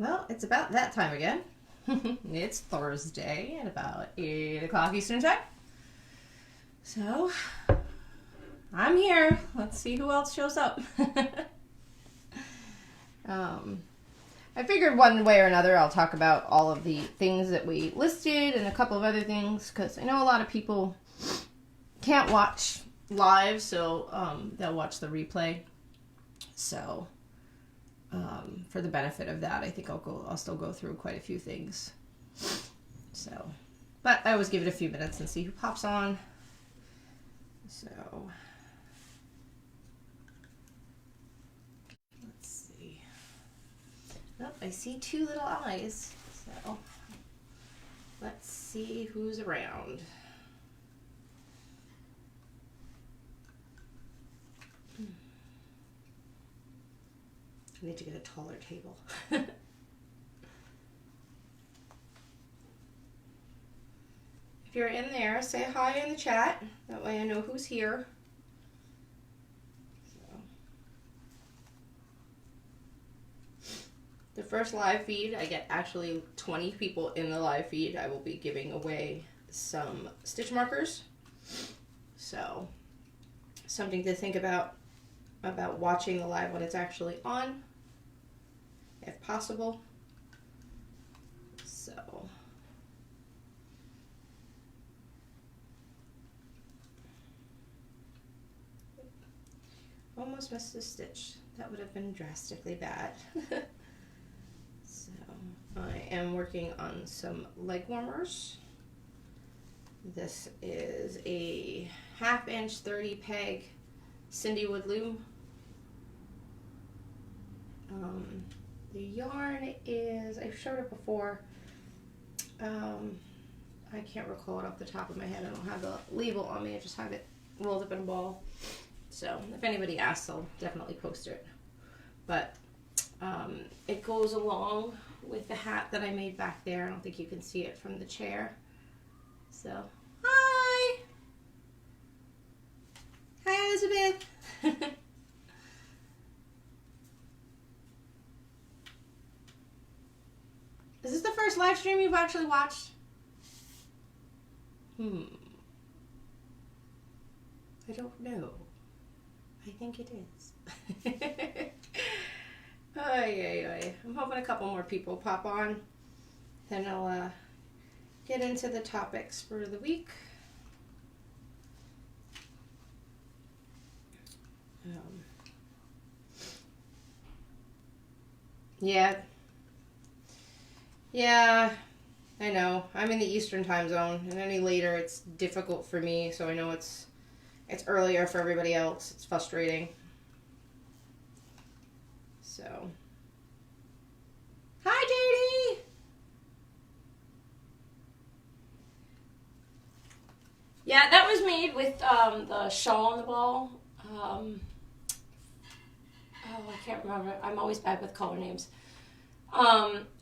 Well, it's about that time again. It's Thursday at about 8 o'clock Eastern Time. So, I'm here. Let's see who else shows up. I figured one way or another I'll talk about all of the things that we listed and a couple of other things, because I know a lot of people can't watch live, so they'll watch the replay. So, for the benefit of that, I think I'll still go through quite a few things. So, but I always give it a few minutes and see who pops on. So, let's see. Oh, I see two little eyes. So, let's see who's around. I need to get a taller table. If you're in there, say hi in the chat. That way I know who's here. So. The first live feed, I get actually 20 people in the live feed. I will be giving away some stitch markers. So, something to think about watching the live when it's actually on, if possible. So, almost missed a stitch. That would have been drastically bad. So, I am working on some leg warmers. This is a 1/2 inch 30 peg Cindywood loom. The yarn is, I've showed it before. I can't recall it off the top of my head. I don't have the label on me. I just have it rolled up in a ball. So if anybody asks, I'll definitely post it. But it goes along with the hat that I made back there. I don't think you can see it from the chair. So, hi! Hi, Elizabeth! Is this the first live stream you've actually watched? I don't know. I think it is. I'm hoping a couple more people pop on. Then I'll get into the topics for the week. Yeah, I know. I'm in the Eastern time zone, and any later it's difficult for me, so I know it's earlier for everybody else. It's frustrating. So, hi, JD! Yeah, that was made with the shawl on the ball. Oh, I can't remember. I'm always bad with color names.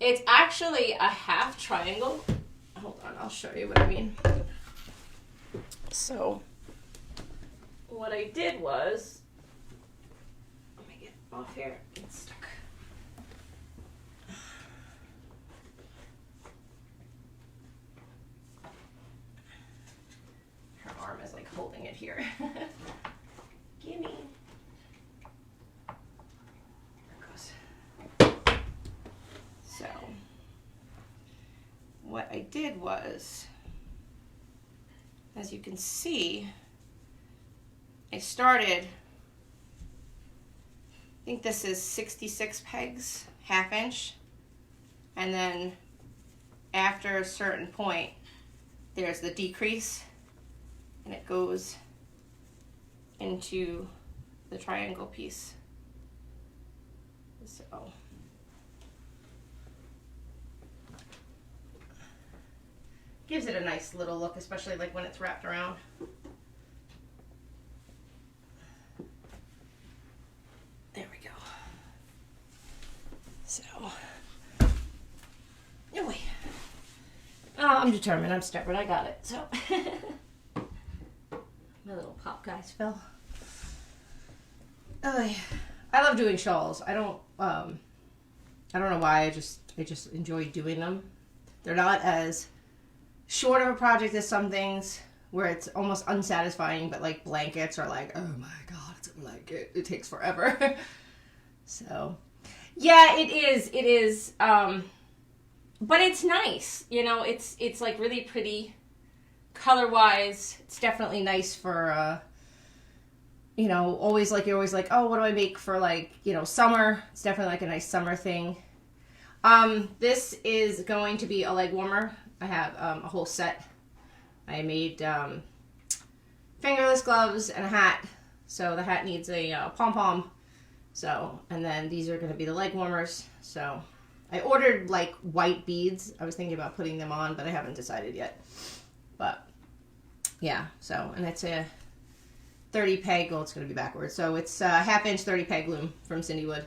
It's actually a half triangle. Hold on, I'll show you what I mean. So, what I did was, let me get off here. It's stuck. Her arm is like holding it here. Gimme. So, what I did was, as you can see, I started, I think this is 66 pegs, 1/2 inch, and then after a certain point, there's the decrease, and it goes into the triangle piece. So, gives it a nice little look, especially like when it's wrapped around. There we go. So, no way. Oh, I'm determined. I'm stubborn. I got it. So, my little pop guys fell. Oh, yeah. I love doing shawls. I don't I don't know why, I just enjoy doing them. They're not as short of a project as some things where it's almost unsatisfying, but like blankets are like, oh my god, it's a blanket. It takes forever. So, yeah, it is. But it's nice, you know, it's like really pretty color-wise. It's definitely nice for, you know, always like, you're always like, oh, what do I make for like, you know, summer? It's definitely like a nice summer thing. This is going to be a leg warmer. I have a whole set. I made fingerless gloves and a hat. So the hat needs a pom pom. So, and then these are going to be the leg warmers. So I ordered like white beads. I was thinking about putting them on, but I haven't decided yet. But yeah, so, and it's a 30 peg. Well, it's going to be backwards. So it's a 1/2 inch 30 peg loom from Cindy Wood.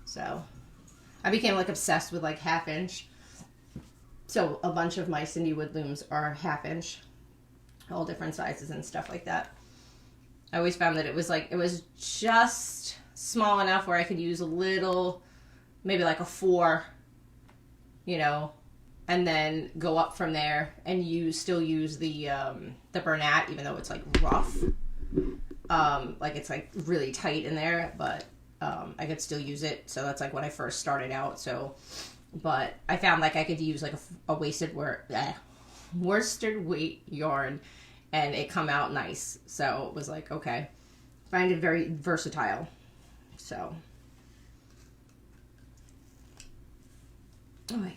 So I became like obsessed with like 1/2 inch. So a bunch of my Cindy Wood looms are 1/2 inch, all different sizes and stuff like that. I always found that it was just small enough where I could use a little, maybe like a 4, you know, and then go up from there and still use the Bernat, even though it's like rough. Like it's like really tight in there, but I could still use it. So that's like when I first started out. So, but I found like I could use like a worsted weight yarn and it come out nice. So it was like, okay, find it very versatile. So, I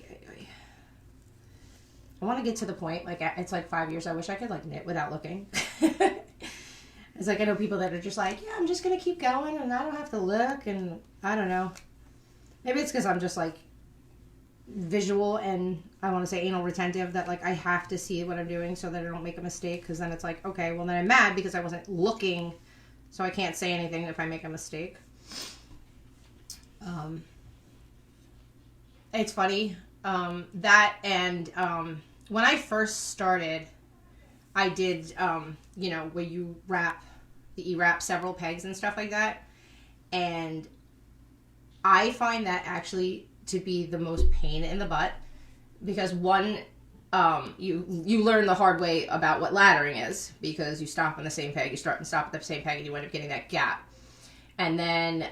want to get to the point, like it's like 5 years, I wish I could like knit without looking. It's like, I know people that are just like, yeah, I'm just going to keep going and I don't have to look, and I don't know. Maybe it's because I'm just like visual and I want to say anal retentive, that like I have to see what I'm doing so that I don't make a mistake, because then it's like, okay, well then I'm mad because I wasn't looking, so I can't say anything if I make a mistake. It's funny, that and when I first started, I did, you know, where you wrap several pegs and stuff like that. And I find that actually to be the most pain in the butt, because one, you learn the hard way about what laddering is, because you stop on the same peg, you start and stop at the same peg, and you end up getting that gap. And then,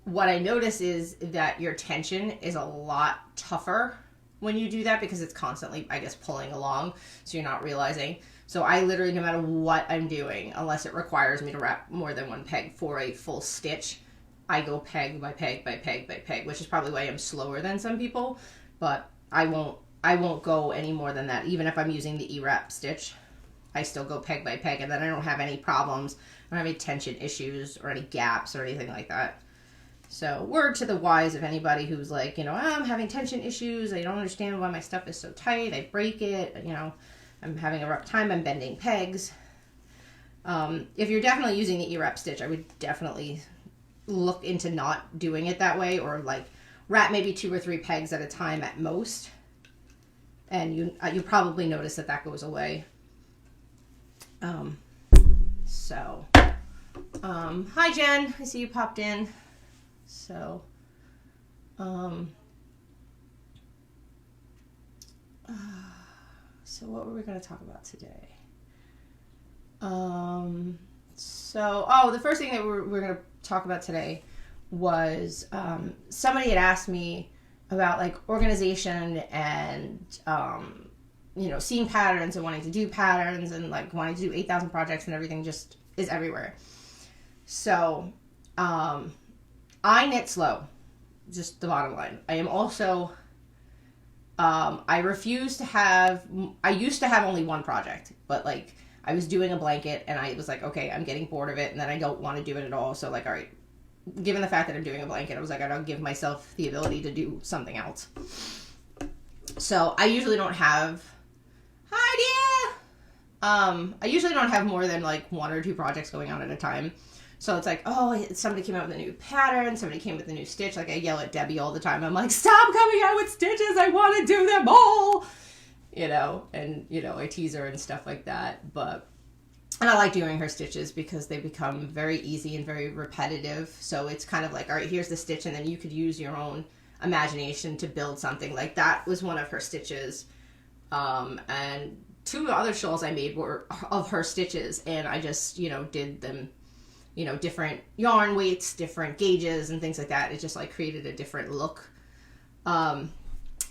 what I notice is that your tension is a lot tougher when you do that, because it's constantly, I guess, pulling along, so you're not realizing. So I literally, no matter what I'm doing, unless it requires me to wrap more than one peg for a full stitch, I go peg by peg by peg by peg, which is probably why I'm slower than some people, but I won't go any more than that. Even if I'm using the E-wrap stitch, I still go peg by peg, and then I don't have any problems. I don't have any tension issues or any gaps or anything like that. So, word to the wise of anybody who's like, you know, I'm having tension issues, I don't understand why my stuff is so tight, I break it, you know, I'm having a rough time, I'm bending pegs. If you're definitely using the E-wrap stitch, I would definitely look into not doing it that way, or like wrap maybe 2 or 3 pegs at a time at most, and you probably notice that goes away. Hi Jen, I see you popped in. So, so what were we going to talk about today? The first thing that we're going to talk about today was, somebody had asked me about like organization and, you know, seeing patterns and wanting to do patterns and like wanting to do 8,000 projects, and everything just is everywhere. So, I knit slow, just the bottom line. I am also, I refuse to have, I used to have only one project, but like I was doing a blanket and I was like, okay, I'm getting bored of it, and then I don't want to do it at all. So like, all right, given the fact that I'm doing a blanket, I was like, I don't give myself the ability to do something else. So I usually don't have, hi dear! I usually don't have more than like 1 or 2 projects going on at a time. So it's like, oh, somebody came out with a new pattern, somebody came with a new stitch. Like I yell at Debbie all the time. I'm like, stop coming out with stitches, I want to do them all. You know, and, you know, I tease her and stuff like that. But And I like doing her stitches because they become very easy and very repetitive. So it's kind of like, all right, here's the stitch, and then you could use your own imagination to build something. Like that was one of her stitches. And 2 other shawls I made were of her stitches, and I just, you know, did them, you know, different yarn weights, different gauges and things like that. It just like created a different look.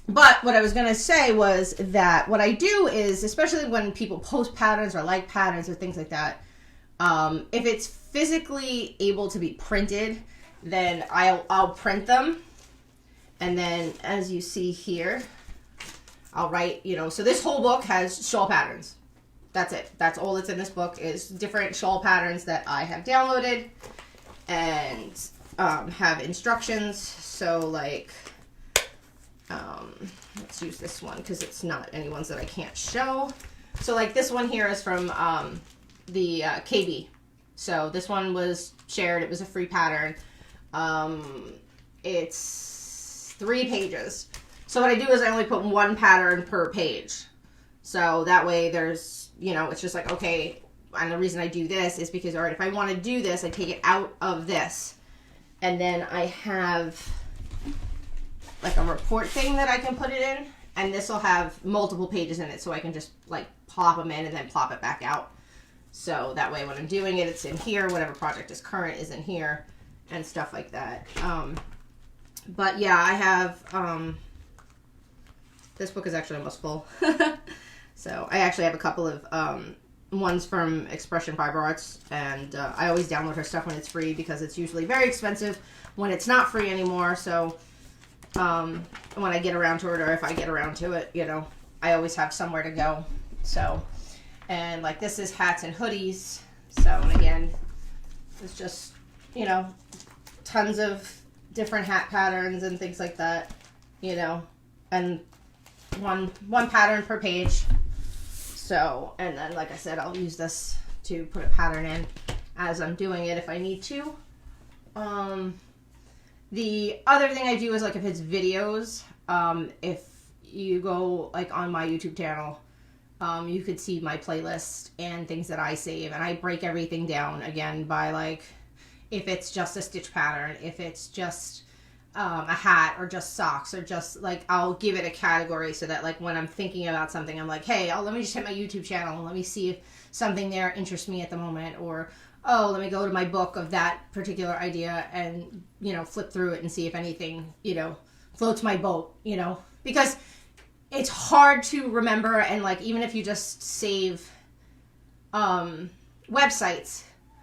But what I was going to say was that what I do is, especially when people post patterns or like patterns or things like that, if it's physically able to be printed, then I'll print them. And then as you see here, I'll write, you know, so this whole book has shawl patterns. That's it. That's all that's in this book is different shawl patterns that I have downloaded and have instructions. So like, let's use this one because it's not any ones that I can't show. So like this one here is from the KB. So this one was shared. It was a free pattern. It's 3 pages. So what I do is I only put 1 pattern per page. So that way there's, you know, it's just like, okay, and the reason I do this is because, all right, if I want to do this, I take it out of this. And then I have like a report thing that I can put it in. And this will have multiple pages in it, so I can just like plop them in and then plop it back out. So that way when I'm doing it, it's in here. Whatever project is current is in here and stuff like that. But yeah, I have... this book is actually almost full. So I actually have a couple of ones from Expression Fiber Arts, and I always download her stuff when it's free because it's usually very expensive when it's not free anymore. So when I get around to it, or if I get around to it, you know, I always have somewhere to go. So, and like this is hats and hoodies. So, and again, it's just, you know, tons of different hat patterns and things like that, you know, and one pattern per page. So, and then like I said, I'll use this to put a pattern in as I'm doing it if I need to. The other thing I do is like if it's videos, if you go like on my YouTube channel, you could see my playlist and things that I save, and I break everything down again by like if it's just a stitch pattern, if it's just a hat or just socks, or just like I'll give it a category so that like when I'm thinking about something, I'm like, hey, let me just hit my YouTube channel and let me see if something there interests me at the moment, or oh, let me go to my book of that particular idea and, you know, flip through it and see if anything, you know, floats my boat, you know, because it's hard to remember. And like, even if you just save websites,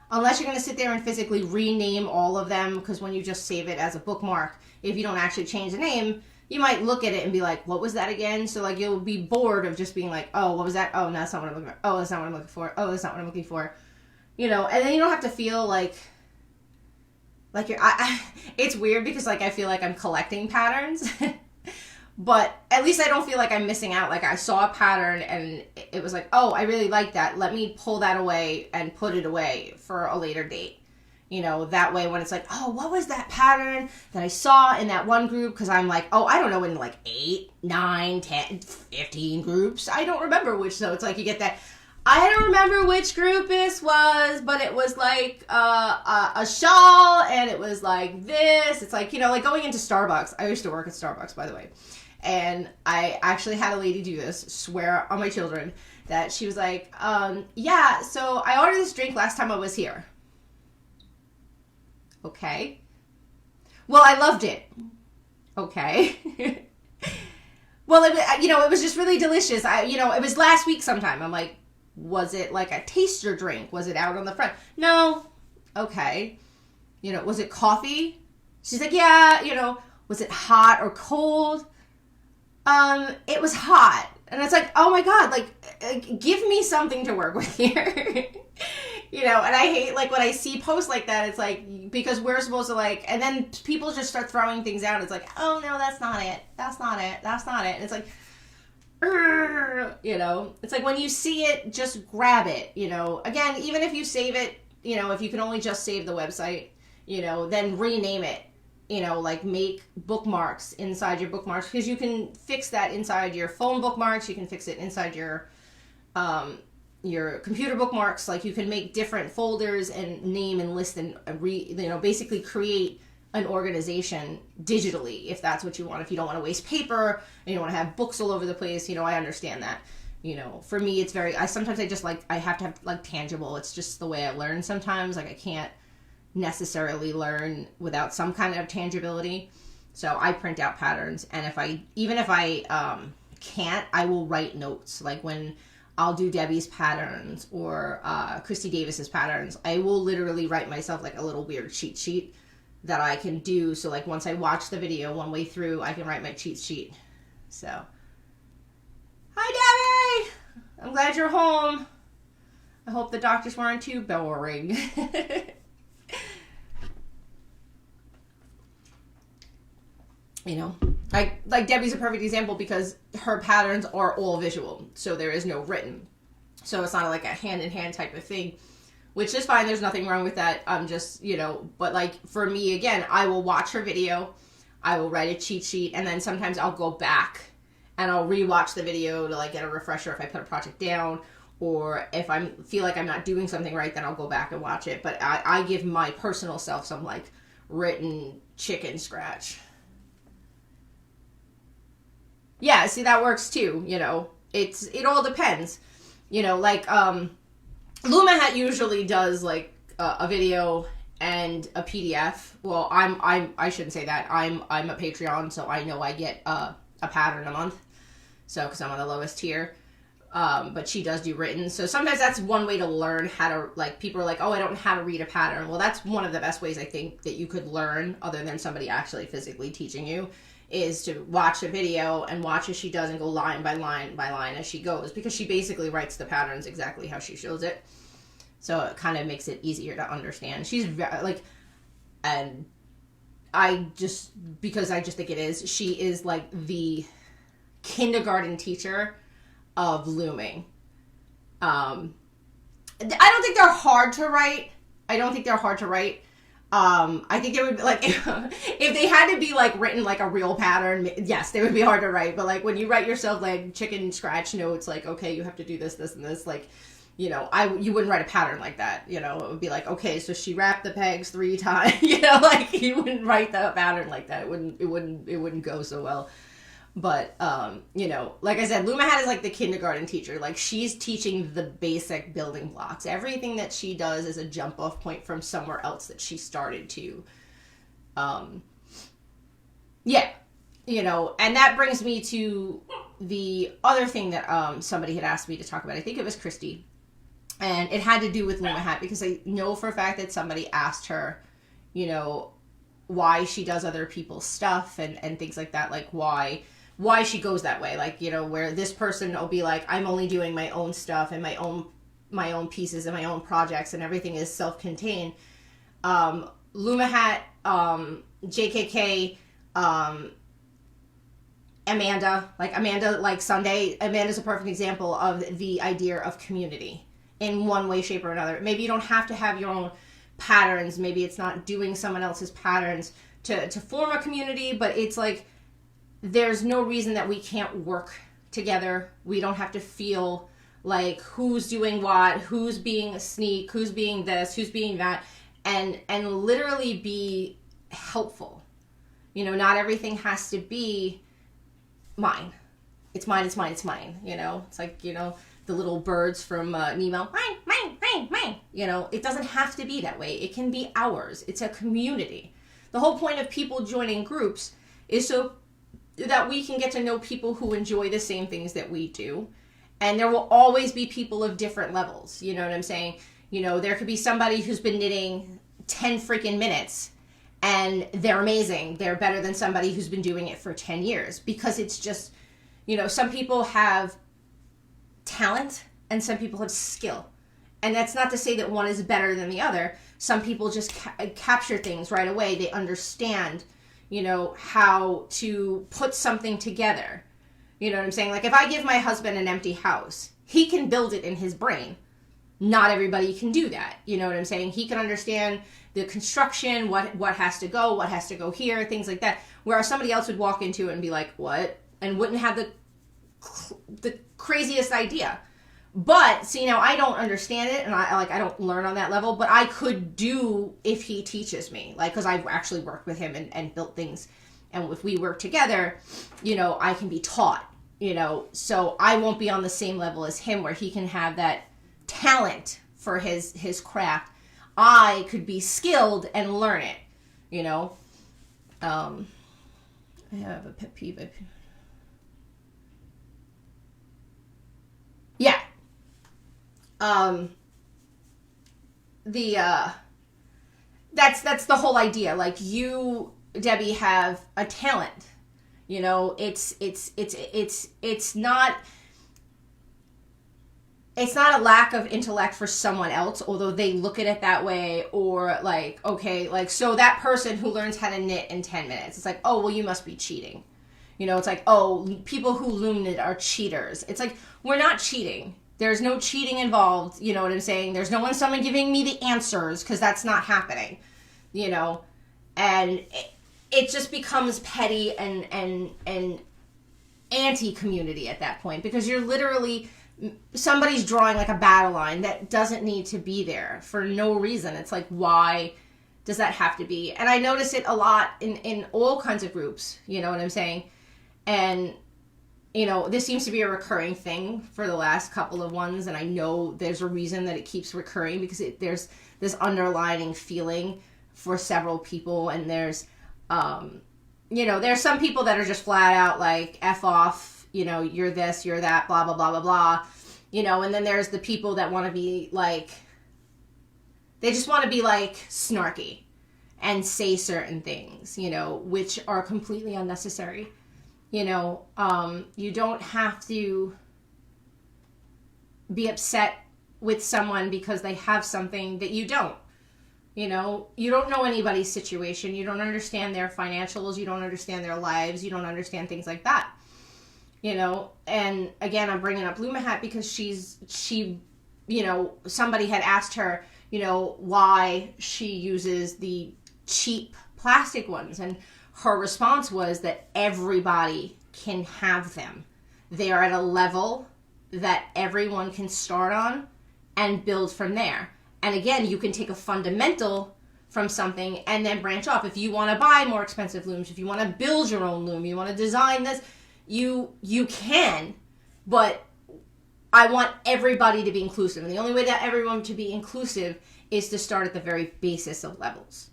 unless you're going to sit there and physically rename all of them, because when you just save it as a bookmark, if you don't actually change the name, you might look at it and be like, what was that again? So like, you'll be bored of just being like, oh, what was that? Oh, no, that's not what I'm looking for. Oh, that's not what I'm looking for. Oh, that's not what I'm looking for. You know, and then you don't have to feel like you're, it's weird because like, I feel like I'm collecting patterns, but at least I don't feel like I'm missing out. Like I saw a pattern and it was like, oh, I really like that. Let me pull that away and put it away for a later date. You know, that way when it's like, oh, what was that pattern that I saw in that one group? Because I'm like, oh, I don't know, in like 8, 9, 10, 15 groups. I don't remember which. So it's like you get that. I don't remember which group this was, but it was like a shawl, and it was like this. It's like, you know, like going into Starbucks. I used to work at Starbucks, by the way. And I actually had a lady do this, swear on my children, that she was like, yeah, so I ordered this drink last time I was here. Okay. Well, I loved it. Okay. Well, it was just really delicious. It was last week sometime. I'm like, was it like a taster drink? Was it out on the front? No. Okay. Was it coffee? She's like, yeah, was it hot or cold? It was hot. And it's like, oh my God, like, give me something to work with here. And I hate, like, when I see posts like that, it's like, because we're supposed to, like, and then people just start throwing things out. It's like, oh no, that's not it. That's not it. That's not it. And it's like, it's like when you see it, just grab it, again, even if you save it, if you can only just save the website, then rename it, like make bookmarks inside your bookmarks, because you can fix that inside your phone bookmarks. You can fix it inside your, your computer bookmarks. Like you can make different folders and name and list and basically create an organization digitally if that's what you want. If you don't want to waste paper and you don't want to have books all over the place, I understand that. For me, it's I have to have like tangible. It's just the way I learn sometimes. Like I can't necessarily learn without some kind of tangibility. So I print out patterns, and even if I can't, I will write notes. Like when I'll do Debbie's patterns or Christy Davis's patterns, I will literally write myself like a little weird cheat sheet that I can do. So like once I watch the video one way through, I can write my cheat sheet. So, hi Debbie! I'm glad you're home. I hope the doctors weren't too boring. Like Debbie's a perfect example because her patterns are all visual, so there is no written. So it's not like a hand-in-hand type of thing, which is fine. There's nothing wrong with that. I'm just, but like for me, again, I will watch her video, I will write a cheat sheet, and then sometimes I'll go back and I'll rewatch the video to like get a refresher if I put a project down, or if I feel like I'm not doing something right, then I'll go back and watch it. But I give my personal self some like written chicken scratch. Yeah, see, that works too, it all depends, like, Lumahat usually does like a video and a PDF. Well, I shouldn't say that. I'm a Patreon, so I know I get a pattern a month, so, because I'm on the lowest tier, but she does do written, so sometimes that's one way to learn how to, like, people are like, oh, I don't know how to read a pattern. Well, that's one of the best ways I think that you could learn, other than somebody actually physically teaching you, is to watch a video and watch as she does and go line by line by line as she goes, because she basically writes the patterns exactly how she shows it. So it kind of makes it easier to understand. She's like, and because I just think it is, she is like the kindergarten teacher of looming. I don't think they're hard to write. I think it would be like, if they had to be like written like a real pattern, yes, they would be hard to write. But like when you write yourself like chicken scratch notes, like, okay, you have to do this, this, and this, like, you wouldn't write a pattern like that. It would be like, okay, so she wrapped the pegs 3 times, like you wouldn't write the pattern like that. It wouldn't go so well. But, like I said, Lumahat is like the kindergarten teacher. Like, she's teaching the basic building blocks. Everything that she does is a jump off point from somewhere else that she started to. And that brings me to the other thing that somebody had asked me to talk about. I think it was Christy. And it had to do with Lumahat, because I know for a fact that somebody asked her, why she does other people's stuff and things like that. Like, why she goes that way, like, where this person will be like, I'm only doing my own stuff and my own pieces and my own projects, and everything is self-contained. Lumahat, JKK, Amanda, like Sunday, Amanda's a perfect example of the idea of community in one way, shape, or another. Maybe you don't have to have your own patterns. Maybe it's not doing someone else's patterns to form a community, but it's like, there's no reason that we can't work together. We don't have to feel like who's doing what, who's being a sneak, who's being this, who's being that, and literally be helpful. Not everything has to be mine. It's mine, it's mine, it's mine. It's like, the little birds from Nemo. Mine. It doesn't have to be that way. It can be ours. It's a community. The whole point of people joining groups is so that we can get to know people who enjoy the same things that we do. And there will always be people of different levels. You know what I'm saying? There could be somebody who's been knitting 10 freaking minutes and they're amazing. They're better than somebody who's been doing it for 10 years, because it's just, some people have talent and some people have skill. And that's not to say that one is better than the other. Some people just capture things right away. They understand how to put something together. You know what I'm saying? Like, if I give my husband an empty house, he can build it in his brain. Not everybody can do that. You know what I'm saying? He can understand the construction, what has to go here, things like that. Whereas somebody else would walk into it and be like, what? And wouldn't have the craziest idea. But see, now I don't understand it, and I don't learn on that level, but I could do if he teaches me, like, because I've actually worked with him and built things, and if we work together, I can be taught, so I won't be on the same level as him where he can have that talent for his craft. I could be skilled and learn it, I have a pet peeve. Yeah. That's the whole idea. Like, you, Debbie, have a talent. It's not a lack of intellect for someone else, although they look at it that way, or like, okay, like, so that person who learns how to knit in 10 minutes, it's like, oh, well, you must be cheating. It's like, oh, people who loom knit are cheaters. It's like, we're not cheating. There's no cheating involved, you know what I'm saying? There's no someone giving me the answers, because that's not happening, and it just becomes petty and anti-community at that point, because you're literally, somebody's drawing like a battle line that doesn't need to be there for no reason. It's like, why does that have to be? And I notice it a lot in all kinds of groups, you know what I'm saying? And this seems to be a recurring thing for the last couple of ones, and I know there's a reason that it keeps recurring, because there's this underlying feeling for several people, and there's there's some people that are just flat out like, F off, you're this, you're that, blah, blah, blah, blah, blah, and then there's the people that want to be like, they just want to be like snarky and say certain things, which are completely unnecessary. You don't have to be upset with someone because they have something that you don't. You don't know anybody's situation. You don't understand their financials. You don't understand their lives. You don't understand things like that. And again, I'm bringing up Luma Hat because she, somebody had asked her, why she uses the cheap plastic ones. And her response was that everybody can have them. They are at a level that everyone can start on and build from there. And again, you can take a fundamental from something and then branch off. If you want to buy more expensive looms, if you want to build your own loom, you want to design this, you can, but I want everybody to be inclusive. And the only way that everyone to be inclusive is to start at the very basis of levels.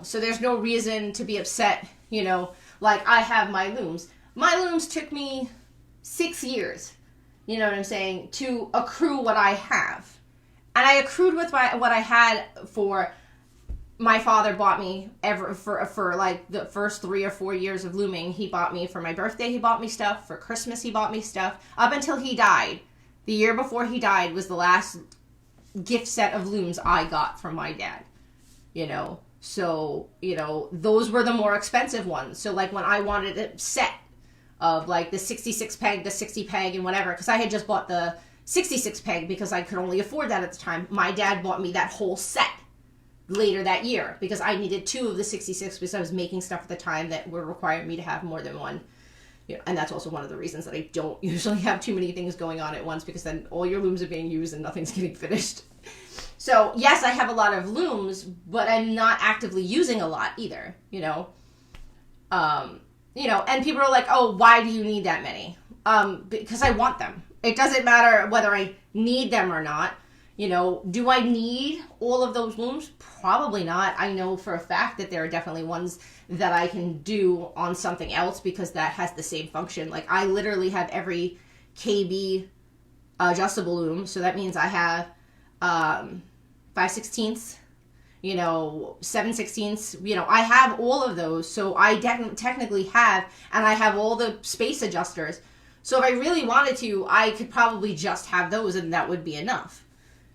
So there's no reason to be upset, like I have my looms. My looms took me 6 years, you know what I'm saying, to accrue what I have. And I accrued with what I had for, my father bought me for like the first 3 or 4 years of looming. He bought me for my birthday, he bought me stuff. For Christmas, he bought me stuff. Up until he died. The year before he died was the last gift set of looms I got from my dad, So, those were the more expensive ones. So, like, when I wanted a set of, like, the 66 peg, the 60 peg, and whatever, because I had just bought the 66 peg because I could only afford that at the time. My dad bought me that whole set later that year because I needed 2 of the 66 because I was making stuff at the time that were requiring me to have more than one. And that's also one of the reasons that I don't usually have too many things going on at once, because then all your looms are being used and nothing's getting finished. So, yes, I have a lot of looms, but I'm not actively using a lot either, and people are like, oh, why do you need that many? Because I want them. It doesn't matter whether I need them or not. Do I need all of those looms? Probably not. I know for a fact that there are definitely ones that I can do on something else because that has the same function. Like, I literally have every KB adjustable loom, so that means I have 5/16, 7/16, I have all of those, so I technically have, and I have all the space adjusters. So if I really wanted to, I could probably just have those and that would be enough,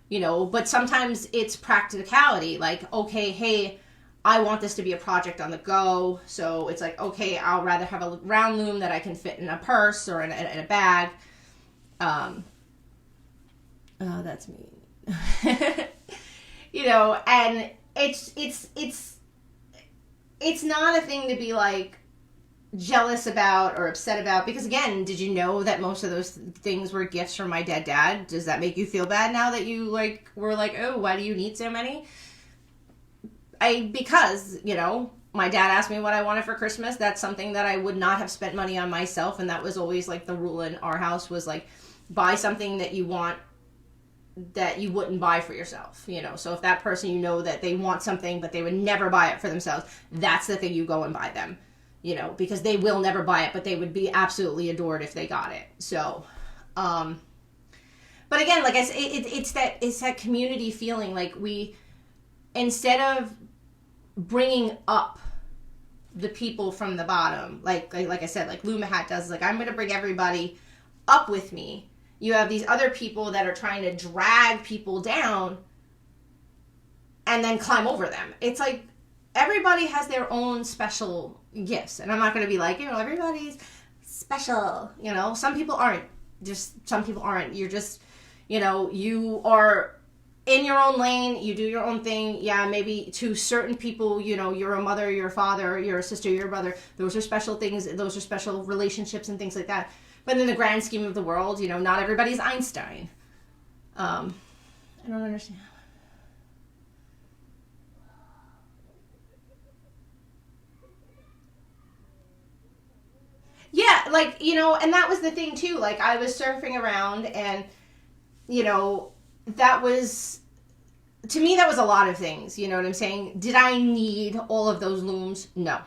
but sometimes it's practicality. Like, okay, hey, I want this to be a project on the go, so it's like, okay, I'll rather have a round loom that I can fit in a purse or in a bag. That's mean. And it's not a thing to be like, jealous about or upset about, because again, did you know that most of those things were gifts from my dead dad? Does that make you feel bad now that you like were like, oh, why do you need so many? Because, you know, my dad asked me what I wanted for Christmas. That's something that I would not have spent money on myself, and that was always like the rule in our house was like, buy something that you want that you wouldn't buy for yourself, you know. So if that person, you know that they want something but they would never buy it for themselves, that's the thing you go and buy them, you know, because they will never buy it, but they would be absolutely adored if they got it. So but again, like I said, it's that community feeling, like we, instead of bringing up the people from the bottom, like I said, like Loom Hat does, like I'm going to bring everybody up with me. You have these other people that are trying to drag people down and then climb over them. It's like everybody has their own special gifts. And I'm not going to be like, you know, everybody's special. You know, some people aren't. Just some people aren't. You're just, you know, you are in your own lane. You do your own thing. Yeah, maybe to certain people, you know, you're a mother, you're a father, you're a sister, you're a brother. Those are special things. Those are special relationships and things like that. But in the grand scheme of the world, you know, not everybody's Einstein. I don't understand. Yeah, like, you know, and that was the thing too. Like, I was surfing around and, you know, that was, to me, that was a lot of things. You know what I'm saying? Did I need all of those looms? No.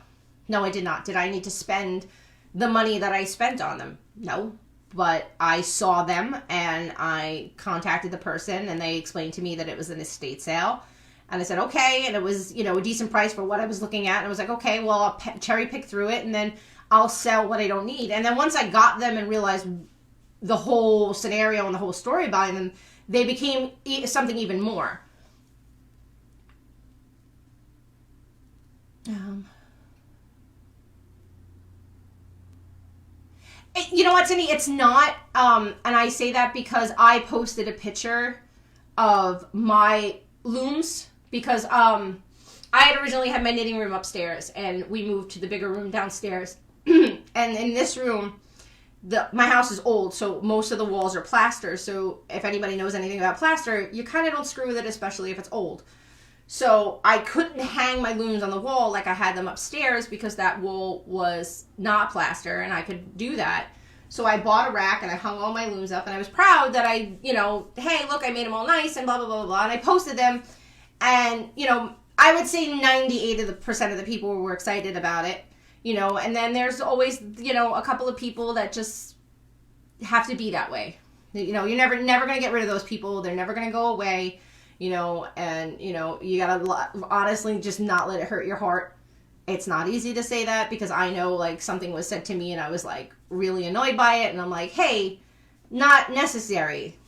No, I did not. Did I need to spend the money that I spent on them? No. But I saw them and I contacted the person and they explained to me that it was an estate sale. And I said, okay. And it was, you know, a decent price for what I was looking at. And I was like, okay, well, I'll cherry pick through it and then I'll sell what I don't need. And then once I got them and realized the whole scenario and the whole story behind them, they became something even more. You know what's any? It's not, and I say that because I posted a picture of my looms because I had originally had my knitting room upstairs and we moved to the bigger room downstairs. And in this room, my house is old, so most of the walls are plaster. So if anybody knows anything about plaster, you kind of don't screw with it, especially if it's old. So I couldn't hang my looms on the wall like I had them upstairs because that wall was not plaster and I could do that. So I bought a rack and I hung all my looms up and I was proud that I, you know, hey, look, I made them all nice and blah, blah, blah, blah, blah. And I posted them and, you know, I would say 98% of the people were excited about it, you know, and then there's always, you know, a couple of people that just have to be that way. You know, you're never going to get rid of those people. They're never going to go away. You know, and, you know, you gotta honestly just not let it hurt your heart. It's not easy to say that because I know, like, something was said to me and I was, like, really annoyed by it. And I'm like, hey, not necessary.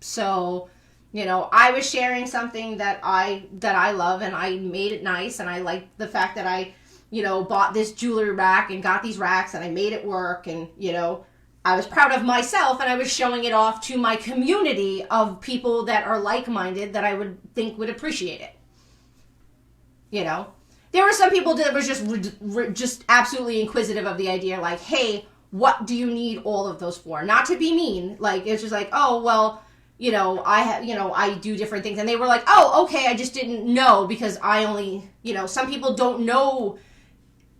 So, you know, I was sharing something that I love and I made it nice. And I liked the fact that I, you know, bought this jewelry rack and got these racks and I made it work. And, you know, I was proud of myself and I was showing it off to my community of people that are like-minded that I would think would appreciate it. You know, there were some people that was just absolutely inquisitive of the idea, like, hey, what do you need all of those for? Not to be mean, like, it's just like, oh, well, you know, I do different things. And they were like, oh, okay, I just didn't know because I only, you know, some people don't know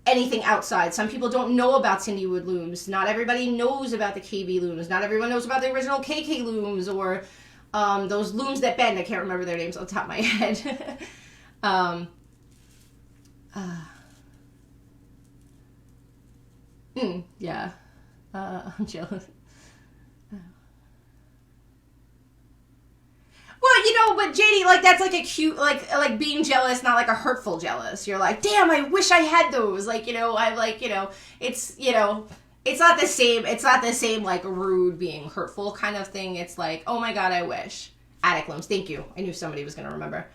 anything outside. Some people don't know about Cindywood looms. Not everybody knows about the KB looms. Not everyone knows about the original KK looms or those looms that bend. I can't remember their names off the top of my head. Yeah. I'm jealous. Well, you know, but JD, like, that's like a cute, like being jealous, not like a hurtful jealous. You're like, damn, I wish I had those. Like, you know, I like, you know, it's, you know, it's not the same, like, rude being hurtful kind of thing. It's like, oh my God, I wish. Attic looms, thank you. I knew somebody was going to remember.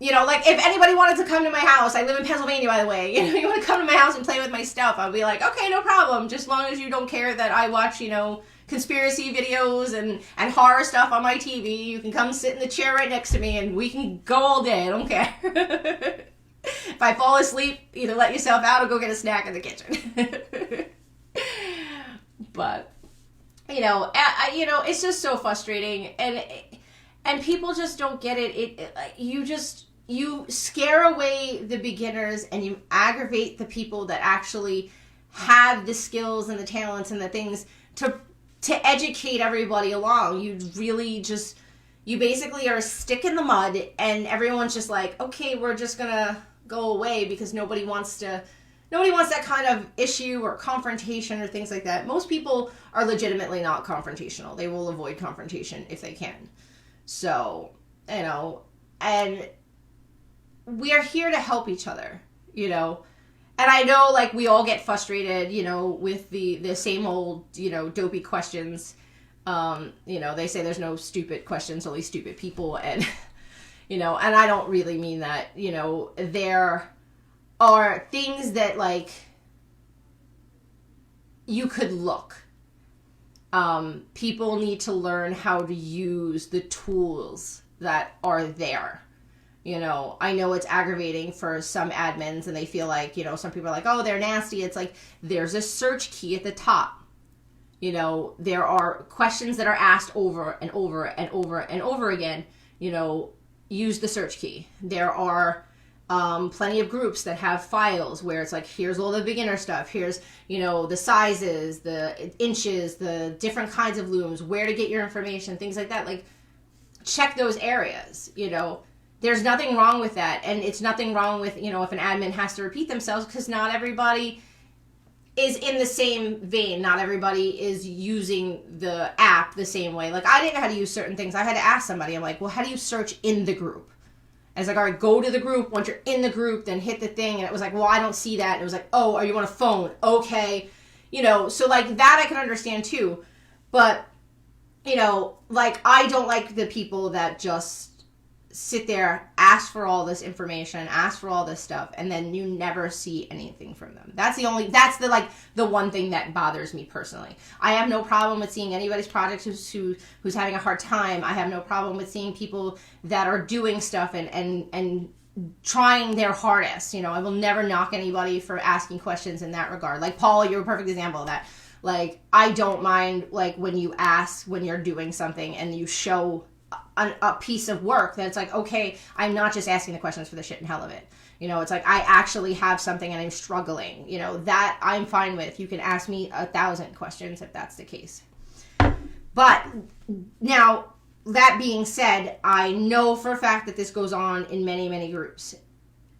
You know, like, if anybody wanted to come to my house, I live in Pennsylvania, by the way, you know, you want to come to my house and play with my stuff, I'll be like, okay, no problem. Just as long as you don't care that I watch, you know, conspiracy videos and horror stuff on my TV. You can come sit in the chair right next to me and we can go all day. I don't care. If I fall asleep, either let yourself out or go get a snack in the kitchen. But, it's just so frustrating, and people just don't get it. You scare away the beginners, and you aggravate the people that actually have the skills and the talents and the things to educate everybody along. You basically are a stick in the mud, and everyone's just like, okay, we're just gonna go away because nobody wants that kind of issue or confrontation or things like that. Most people are legitimately not confrontational. They will avoid confrontation if they can. So, and we are here to help each other, And I know, like, we all get frustrated, with the same old, dopey questions. They say there's no stupid questions, only stupid people. And, and I don't really mean that, there are things that, like, you could look. People need to learn how to use the tools that are there. I know it's aggravating for some admins, and they feel like, some people are like, oh, they're nasty. It's like, there's a search key at the top. There are questions that are asked over and over and over and over again. Use the search key. There are plenty of groups that have files where it's like, here's all the beginner stuff. Here's, the sizes, the inches, the different kinds of looms, where to get your information, things like that. Like, check those areas, There's nothing wrong with that. And it's nothing wrong with, if an admin has to repeat themselves, because not everybody is in the same vein. Not everybody is using the app the same way. Like, I didn't know how to use certain things. I had to ask somebody. I'm like, well, how do you search in the group? I was like, all right, go to the group. Once you're in the group, then hit the thing. And it was like, well, I don't see that. And it was like, oh, are you on a phone? Okay. So like that I can understand too. But, like, I don't like the people that just sit there, ask for all this information, ask for all this stuff, and then you never see anything from them. That's the one thing that bothers me personally. I have no problem with seeing anybody's project who's having a hard time. I have no problem with seeing people that are doing stuff and trying their hardest. I will never knock anybody for asking questions in that regard. Like, Paul, you're a perfect example of that. Like, I don't mind, like, when you ask when you're doing something and you show a piece of work that it's like, okay, I'm not just asking the questions for the shit and hell of it. It's like, I actually have something and I'm struggling. That I'm fine with. You can ask me 1,000 questions if that's the case. But now, that being said, I know for a fact that this goes on in many, many groups.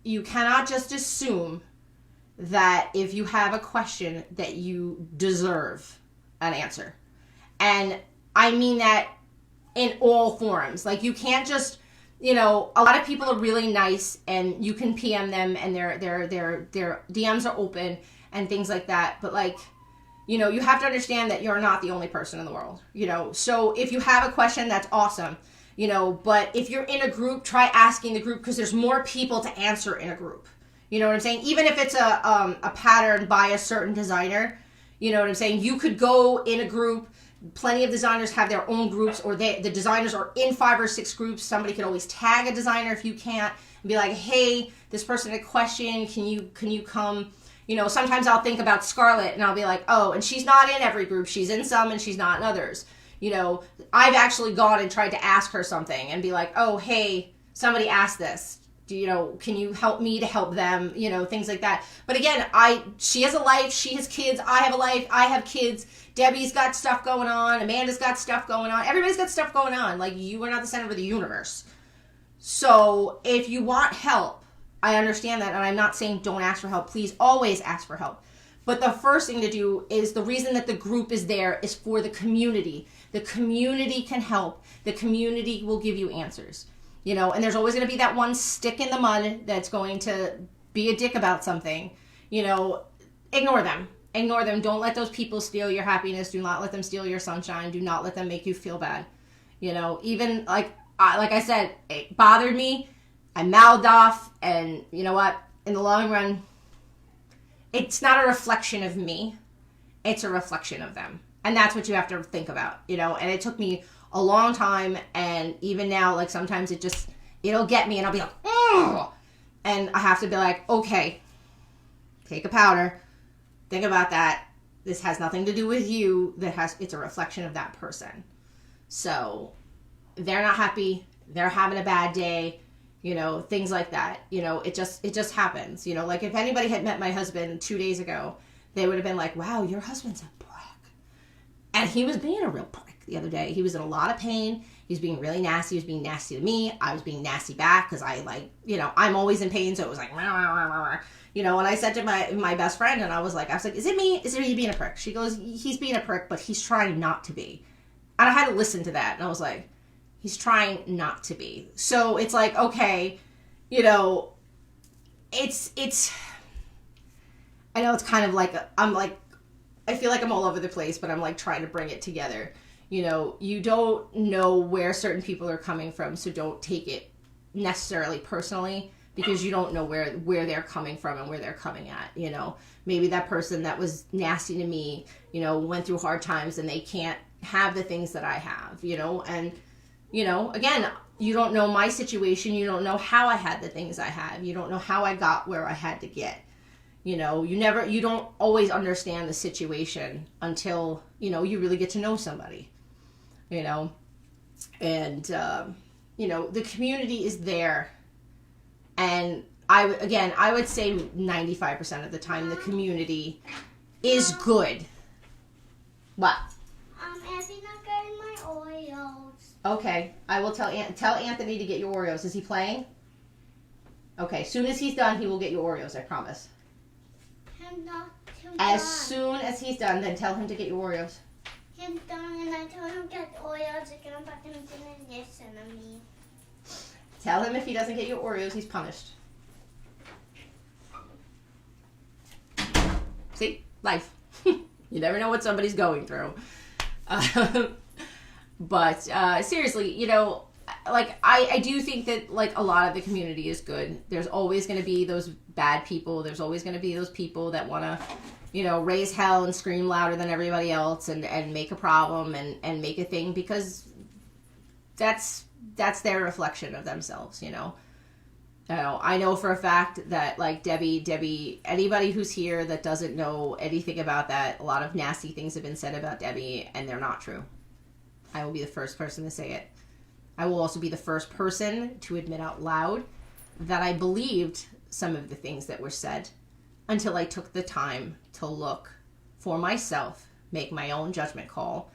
You cannot just assume that if you have a question that you deserve an answer. And I mean that in all forums. Like, you can't just, a lot of people are really nice, and you can PM them, and their DMs are open and things like that. But, like, you have to understand that you're not the only person in the world, So if you have a question, that's awesome, but if you're in a group, try asking the group, because there's more people to answer in a group. You know what I'm saying? Even if it's a pattern by a certain designer, you know what I'm saying? You could go in a group. Plenty of designers have their own groups, or the designers are in 5 or 6 groups. Somebody could always tag a designer if you can't, and be like, hey, this person had a question. Can you come? Sometimes I'll think about Scarlett, and I'll be like, oh, and she's not in every group. She's in some, and she's not in others. I've actually gone and tried to ask her something and be like, oh, hey, somebody asked this. Can you help me to help them? Things like that. But again, she has a life. She has kids. I have a life. I have kids. Debbie's got stuff going on. Amanda's got stuff going on. Everybody's got stuff going on. Like, you are not the center of the universe. So if you want help, I understand that. And I'm not saying don't ask for help. Please always ask for help. But the first thing to do is, the reason that the group is there is for the community. The community can help. The community will give you answers. And there's always going to be that one stick in the mud that's going to be a dick about something. Ignore them. Ignore them. Don't let those people steal your happiness. Do not let them steal your sunshine. Do not let them make you feel bad. Even like I said, it bothered me. I mouthed off, and you know what? In the long run, it's not a reflection of me. It's a reflection of them. And that's what you have to think about, and it took me a long time, and even now, like, sometimes it'll get me, and I'll be like, oh, And I have to be like, okay, take a powder. Think about that. This has nothing to do with you. It's a reflection of that person. So they're not happy. They're having a bad day. You know, things like that. You know, it just happens. You know, like if anybody had met my husband 2 days ago, they would have been like, wow, your husband's a prick. And he was being a real prick the other day. He was in a lot of pain. He was being really nasty. He was being nasty to me. I was being nasty back because I like, you know, I'm always in pain. So it was like, you know, and I said to my best friend, and I was like, is it me? Is it you being a prick? She goes, he's being a prick, but he's trying not to be. And I had to listen to that. And I was like, he's trying not to be. So it's like, okay, you know, it's, I know it's kind of like, I feel like I'm all over the place, but I'm like trying to bring it together. You know, you don't know where certain people are coming from, so don't take it necessarily personally, because you don't know where they're coming from and where they're coming at, you know. Maybe that person that was nasty to me, you know, went through hard times and they can't have the things that I have, you know. And, you know, again, you don't know my situation. You don't know how I had the things I have. You don't know how I got where I had to get. You know, you don't always understand the situation until, you know, you really get to know somebody, you know. And, you know, the community is there. And I would say 95% of the time the community is good. What? Anthony's not getting my Oreos. Okay, I will tell Anthony to get your Oreos. Is he playing? Okay, soon as he's done, he will get your Oreos, I promise. As soon as he's done, then tell him to get your Oreos. He's done, and I told him to get Oreos again, but he didn't listen to me. Tell him if he doesn't get your Oreos, he's punished. See? Life. You never know what somebody's going through. But seriously, you know, like I do think that like a lot of the community is good. There's always going to be those bad people. There's always going to be those people that want to, you know, raise hell and scream louder than everybody else and make a problem and make a thing, because that's their reflection of themselves, you know. I know for a fact that like Debbie, anybody who's here that doesn't know anything about that, a lot of nasty things have been said about Debbie, and they're not true. I will be the first person to say it. I will also be the first person to admit out loud that I believed some of the things that were said until I took the time to look for myself, make my own judgment call.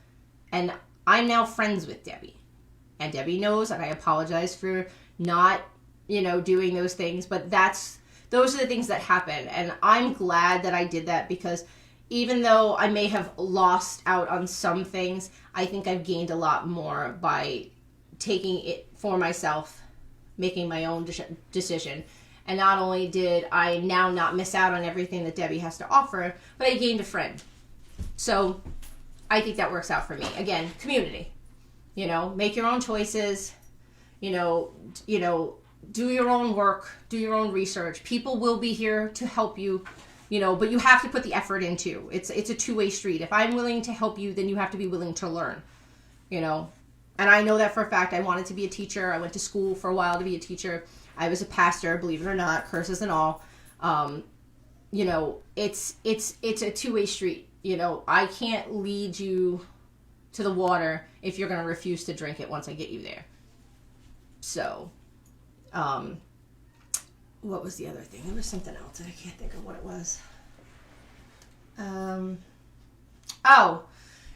And I'm now friends with Debbie. And Debbie knows, and I apologize for not, you know, doing those things, but those are the things that happen. And I'm glad that I did that, because even though I may have lost out on some things, I think I've gained a lot more by taking it for myself, making my own decision. And not only did I now not miss out on everything that Debbie has to offer, but I gained a friend. So I think that works out for me. Again, community. You know, make your own choices. You know, do your own work, do your own research. People will be here to help you, you know, but you have to put the effort into. It's a two-way street. If I'm willing to help you, then you have to be willing to learn, you know. And I know that for a fact. I wanted to be a teacher. I went to school for a while to be a teacher. I was a pastor, believe it or not, curses and all. You know, it's a two-way street. You know, I can't lead you to the water if you're going to refuse to drink it once I get you there. So, what was the other thing? There was something else, and I can't think of what it was.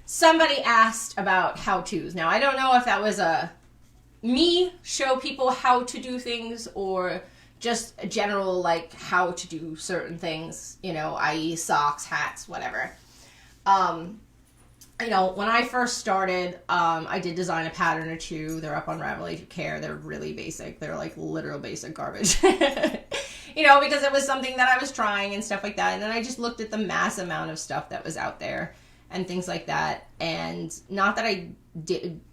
Somebody asked about how-tos. Now, I don't know if that was me show people how to do things, or just a general, like, how to do certain things, you know, i.e. socks, hats, whatever. You know, when I first started, I did design a pattern or two. They're up on Ravelry if you care. They're really basic. They're like literal basic garbage. You know, because it was something that I was trying and stuff like that. And then I just looked at the mass amount of stuff that was out there and things like that. And not that I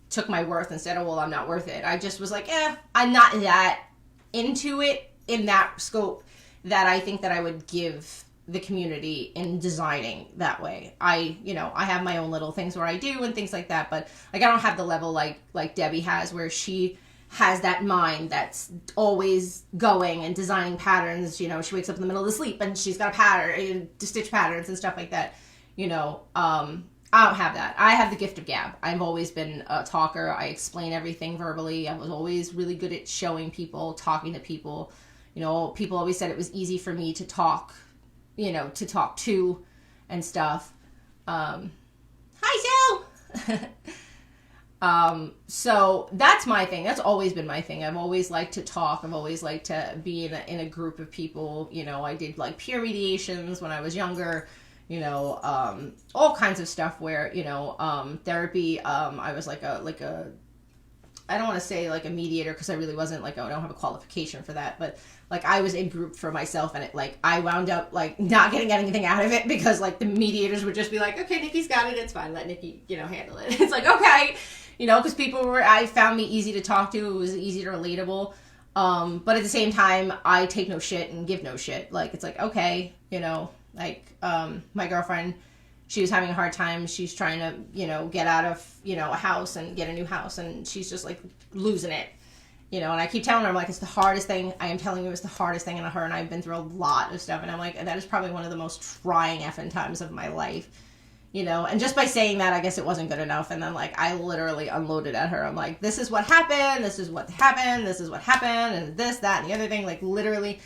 took my worth and said, oh, well, I'm not worth it. I just was like, I'm not that into it in that scope that I think that I would give the community in designing that way. I have my own little things where I do and things like that, but like I don't have the level like Debbie has, where she has that mind that's always going and designing patterns. You know, she wakes up in the middle of the sleep and she's got a pattern, to stitch patterns and stuff like that. You know, I don't have that. I have the gift of gab. I've always been a talker. I explain everything verbally. I was always really good at showing people, talking to people. You know, people always said it was easy for me to talk, you know, to talk to and stuff. Hi, Sue! So that's my thing. That's always been my thing. I've always liked to talk. I've always liked to be in a group of people. You know, I did like peer mediations when I was younger, you know, all kinds of stuff where, you know, therapy, I was like a, I don't want to say like a mediator because I really wasn't, like, I don't have a qualification for that, but like I was in group for myself, and it, like, I wound up like not getting anything out of it because like the mediators would just be like, okay, Nikki's got it, it's fine, let Nikki, you know, handle it. It's like, okay, you know, because I found me easy to talk to, it was easy to relatable, but at the same time, I take no shit and give no shit. Like, it's like, okay, you know, like, my girlfriend, she was having a hard time. She's trying to, you know, get out of, you know, a house and get a new house, and she's just like losing it, you know, and I keep telling her, I'm like, it's the hardest thing. I am telling you, it's the hardest thing. And her and I have been through a lot of stuff, and I'm like, that is probably one of the most trying effing times of my life, you know, and just by saying that, I guess it wasn't good enough. And then like, I literally unloaded at her. I'm like, this is what happened. This is what happened. This is what happened. And this, that, and the other thing. Like, literally,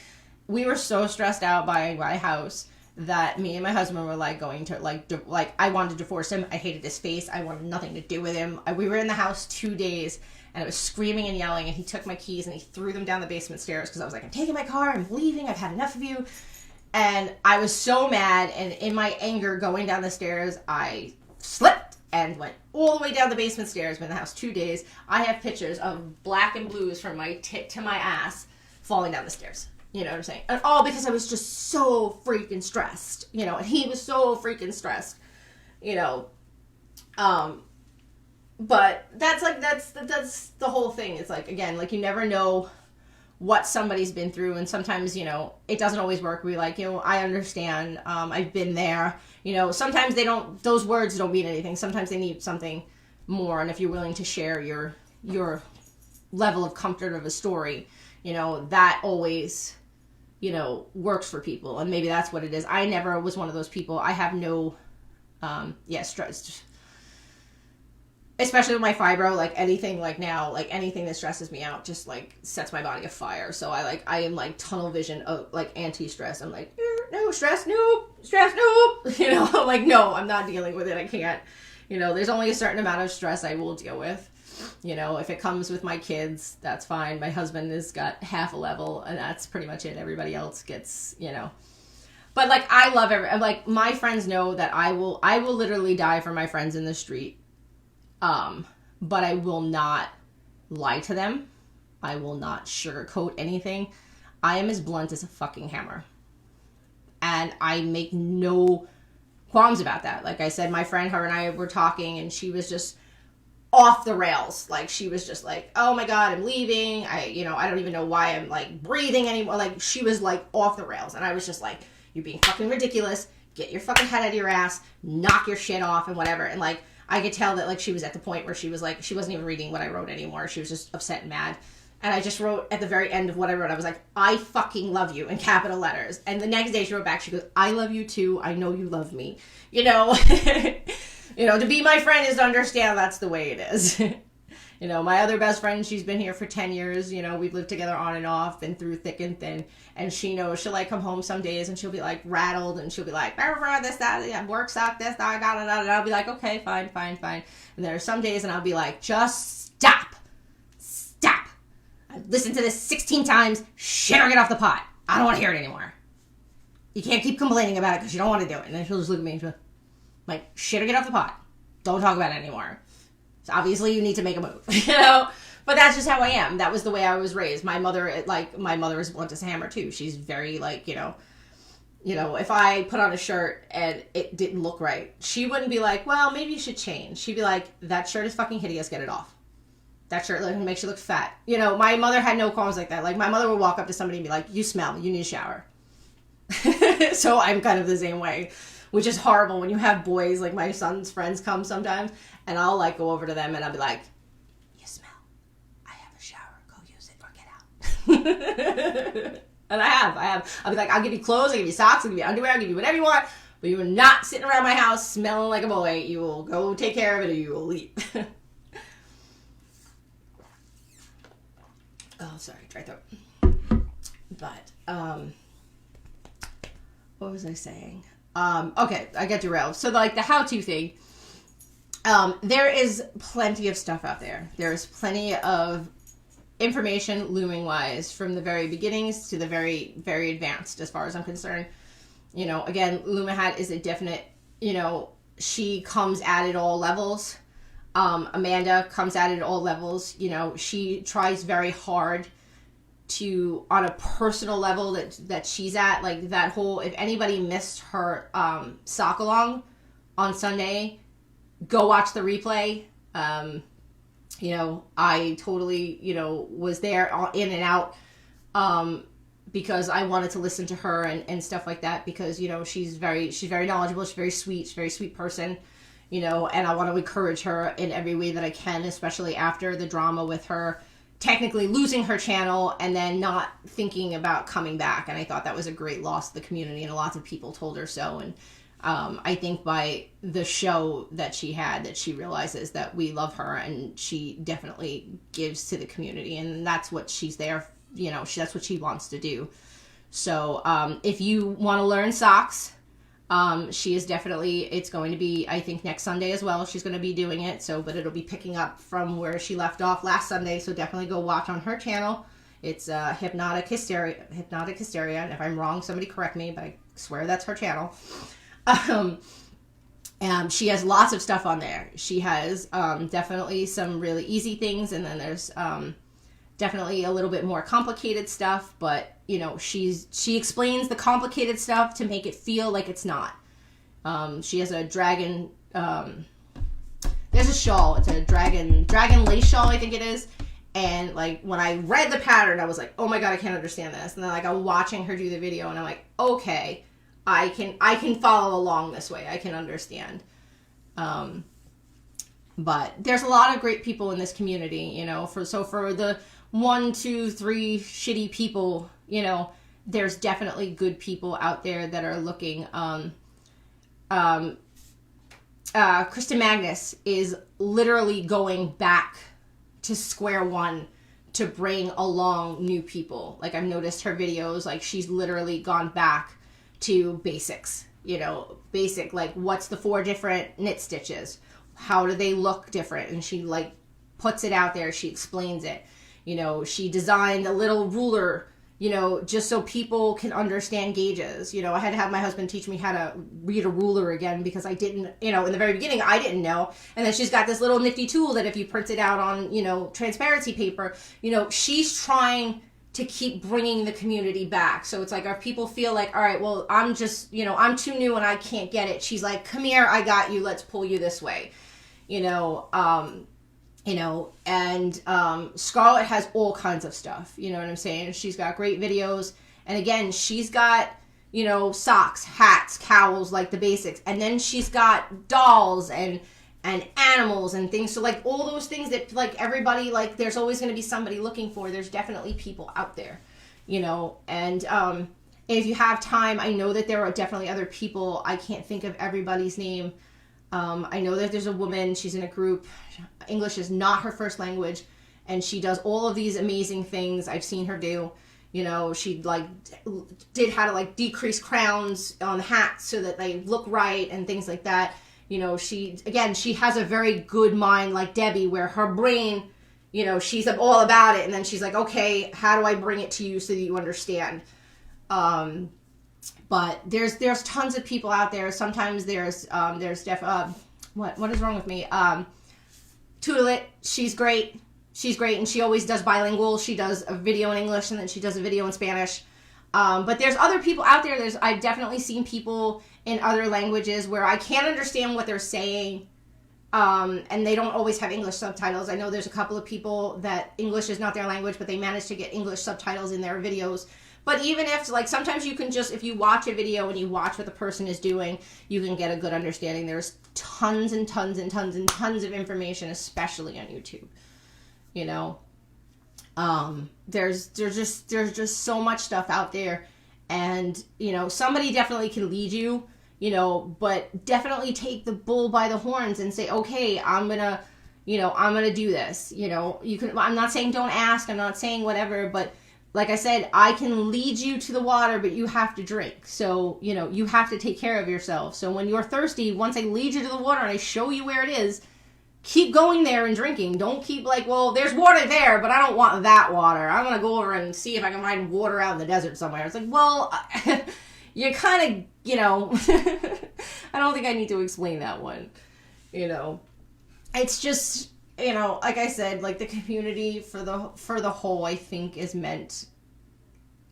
we were so stressed out buying my house that me and my husband were like going to like I wanted to divorce him. I hated his face. I wanted nothing to do with him. We were in the house 2 days, and it was screaming and yelling, and he took my keys and he threw them down the basement stairs because I was like, I'm taking my car, I'm leaving, I've had enough of you. And I was so mad, and in my anger going down the stairs, I slipped and went all the way down the basement stairs. Been in the house 2 days. I have pictures of black and blues from my tit to my ass falling down the stairs. You know what I'm saying? And all because I was just so freaking stressed, you know, and he was so freaking stressed, you know. But that's like, that's the whole thing. It's like, again, like, you never know what somebody's been through, and sometimes, you know, it doesn't always work. We're like, you know, I understand, I've been there, you know, sometimes those words don't mean anything. Sometimes they need something more, and if you're willing to share your level of comfort of a story, you know, that always, you know, works for people. And maybe that's what it is. I never was one of those people. I have no, stress, especially with my fibro, like anything like now, like anything that stresses me out just like sets my body afire. So I am like tunnel vision of like anti-stress. I'm like, no stress, nope, stress, nope. You know, I'm like, no, I'm not dealing with it. I can't, you know, there's only a certain amount of stress I will deal with. You know, if it comes with my kids, that's fine. My husband has got half a level, and that's pretty much it. Everybody else gets, you know. But like, I love like, my friends know that I will literally die for my friends in the street. But I will not lie to them. I will not sugarcoat anything. I am as blunt as a fucking hammer. And I make no qualms about that. Like I said, my friend, her and I were talking, and she was just off the rails. Like, she was just like, oh my God, I'm leaving. I don't even know why I'm like breathing anymore. Like, she was like off the rails. And I was just like, you're being fucking ridiculous. Get your fucking head out of your ass. Knock your shit off and whatever. And like, I could tell that like she was at the point where she was like, she wasn't even reading what I wrote anymore. She was just upset and mad. And I just wrote at the very end of what I wrote, I was like, I fucking love you, in capital letters. And the next day she wrote back, she goes, I love you too. I know you love me. You know, you know, to be my friend is to understand that's the way it is. You know, my other best friend, she's been here for 10 years. You know, we've lived together on and off, been through thick and thin. And she knows she'll like come home some days and she'll be like rattled, and she'll be like, this, that, yeah, work sucked, this, that, I got it. And I'll be like, okay, fine. And there are some days and I'll be like, just stop. I've listened to this 16 times. Shit, or get off the pot. I don't want to hear it anymore. You can't keep complaining about it because you don't want to do it. And then she'll just look at me and she'll like, shit, or get off the pot. Don't talk about it anymore. So obviously you need to make a move, you know? But that's just how I am. That was the way I was raised. My mother is blunt as a hammer too. She's very like, you know, if I put on a shirt and it didn't look right, she wouldn't be like, well, maybe you should change. She'd be like, that shirt is fucking hideous. Get it off. That shirt makes you look fat. You know, my mother had no qualms like that. Like, my mother would walk up to somebody and be like, you smell. You need a shower. So I'm kind of the same way, which is horrible when you have boys. Like, my son's friends come sometimes, and I'll, like, go over to them, and I'll be like, you smell. I have a shower. And I have. I'll be like, I'll give you clothes, I'll give you socks, I'll give you underwear, I'll give you whatever you want, but you are not sitting around my house smelling like a boy. You will go take care of it or you will leave. Oh, sorry, dry throat. But, what was I saying? Okay, I got derailed. So, like, the how-to thing, there is plenty of stuff out there. There's plenty of information looming-wise from the very beginnings to the very, very advanced, as far as I'm concerned. You know, again, Lumahat is a definite, you know, she comes at it all levels. Amanda comes at it all levels. You know, she tries very hard to, on a personal level that she's at, like that whole, if anybody missed her sock along on Sunday, go watch the replay. You know, I totally, you know, was there in and out because I wanted to listen to her and stuff like that, because, you know, she's very knowledgeable, she's very sweet person, you know, and I want to encourage her in every way that I can, especially after the drama with her technically losing her channel and then not thinking about coming back. And I thought that was a great loss to the community, and lots of people told her so. And I think by the show that she had, that she realizes that we love her, and she definitely gives to the community, and that's what she's there, you know, that's what she wants to do. So if you want to learn socks, she is definitely, it's going to be, I think, next Sunday as well, she's going to be doing it. So, but it'll be picking up from where she left off last Sunday. So definitely go watch on her channel. It's Hypnotic Hysteria. And if I'm wrong, somebody correct me, but I swear that's her channel. And she has lots of stuff on there. She has definitely some really easy things, and then there's definitely a little bit more complicated stuff, but you know, she explains the complicated stuff to make it feel like it's not. She has a dragon, there's a shawl, it's a dragon lace shawl, I think it is. And like, when I read the pattern, I was like, oh my God, I can't understand this. And then like, I'm watching her do the video and I'm like, okay, I can follow along this way. I can understand. But there's a lot of great people in this community, you know, for the 1, 2, 3 shitty people, you know, there's definitely good people out there that are looking. Kristen Magnus is literally going back to square one to bring along new people. Like, I've noticed her videos, like, she's literally gone back to basics, you know, basic, like, what's the 4 different knit stitches? How do they look different? And she, like, puts it out there. She explains it. You know, she designed a little ruler, you know, just so people can understand gauges. You know, I had to have my husband teach me how to read a ruler again, because I didn't, you know, in the very beginning, I didn't know. And then she's got this little nifty tool that if you print it out on, you know, transparency paper, you know, she's trying to keep bringing the community back. So it's like, if people feel like, all right, well, I'm just, you know, I'm too new and I can't get it. She's like, come here, I got you. Let's pull you this way. You know, and Scarlett has all kinds of stuff, you know what I'm saying? She's got great videos, and again, she's got, you know, socks, hats, cowls, like the basics, and then she's got dolls and animals and things. So like, all those things that, like, everybody, like, there's always going to be somebody looking for. There's definitely people out there, you know. And if you have time, I know that there are definitely other people. I can't think of everybody's name. I know that there's a woman, she's in a group, English is not her first language, and she does all of these amazing things I've seen her do. You know, she like did how to like decrease crowns on hats so that they look right and things like that. You know, she has a very good mind, like Debbie, where her brain, you know, she's all about it, and then she's like, okay, how do I bring it to you so that you understand? But there's tons of people out there. Sometimes there's what is wrong with me? Toodlet, she's great, and she always does bilingual. She does a video in English and then she does a video in Spanish. But there's other people out there. I've definitely seen people in other languages where I can't understand what they're saying, and they don't always have English subtitles. I know there's a couple of people that English is not their language, but they manage to get English subtitles in their videos. But even if, like, sometimes you can just, if you watch a video and you watch what the person is doing, you can get a good understanding. There's tons and tons and tons and tons of information, especially on YouTube, you know. There's just so much stuff out there, and somebody definitely can lead you, but definitely take the bull by the horns and say, okay, I'm gonna do this. I'm not saying don't ask, I'm not saying whatever, but like I said, I can lead you to the water, but you have to drink. So, you have to take care of yourself. So when you're thirsty, once I lead you to the water and I show you where it is, keep going there and drinking. Don't keep like, well, there's water there, but I don't want that water. I'm going to go over and see if I can find water out in the desert somewhere. It's like, well, you kind of, I don't think I need to explain that one. It's just, like I said, like the community for the whole, I think, is meant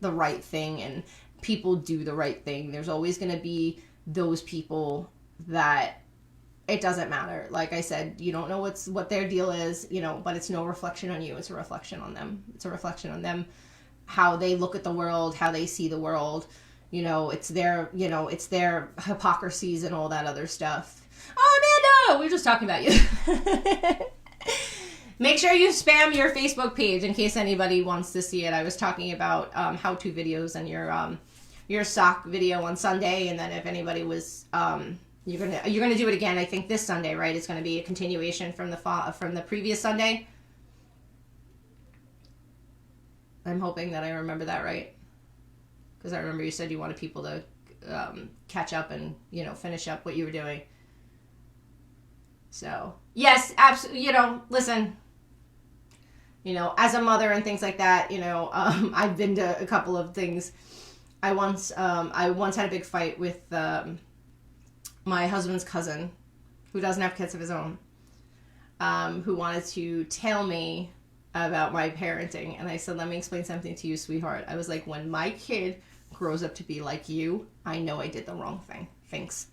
the right thing, and people do the right thing. There's always going to be those people that it doesn't matter. Like I said, you don't know what their deal is, but it's no reflection on you. It's a reflection on them. It's a reflection on them, how they look at the world, how they see the world. It's their hypocrisies and all that other stuff. Oh, Amanda, we were just talking about you. Make sure you spam your Facebook page in case anybody wants to see it. I was talking about how-to videos and your sock video on Sunday, and then if anybody was you're gonna do it again. I think this Sunday, right? It's gonna be a continuation from the previous Sunday. I'm hoping that I remember that right, because I remember you said you wanted people to catch up and finish up what you were doing. So yes, absolutely. Listen. As a mother and things like that, I've been to a couple of things. I once had a big fight with my husband's cousin, who doesn't have kids of his own, who wanted to tell me about my parenting. And I said, let me explain something to you, sweetheart. I was like, when my kid grows up to be like you, I know I did the wrong thing. Thanks.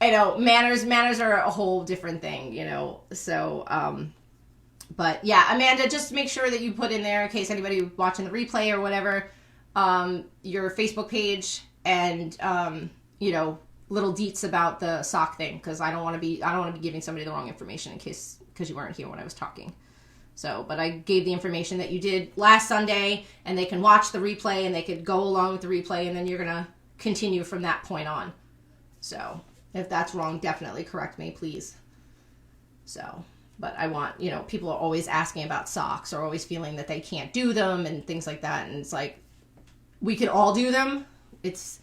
I know manners are a whole different thing, so, but yeah, Amanda, just make sure that you put in there, in case anybody watching the replay or whatever, your Facebook page and, little deets about the sock thing, because I don't want to be giving somebody the wrong information because you weren't here when I was talking. So, but I gave the information that you did last Sunday, and they can watch the replay and they could go along with the replay, and then you're going to continue from that point on. So, if that's wrong, definitely correct me, please. So, but I want, people are always asking about socks, or always feeling that they can't do them and things like that. And it's like, we can all do them. It's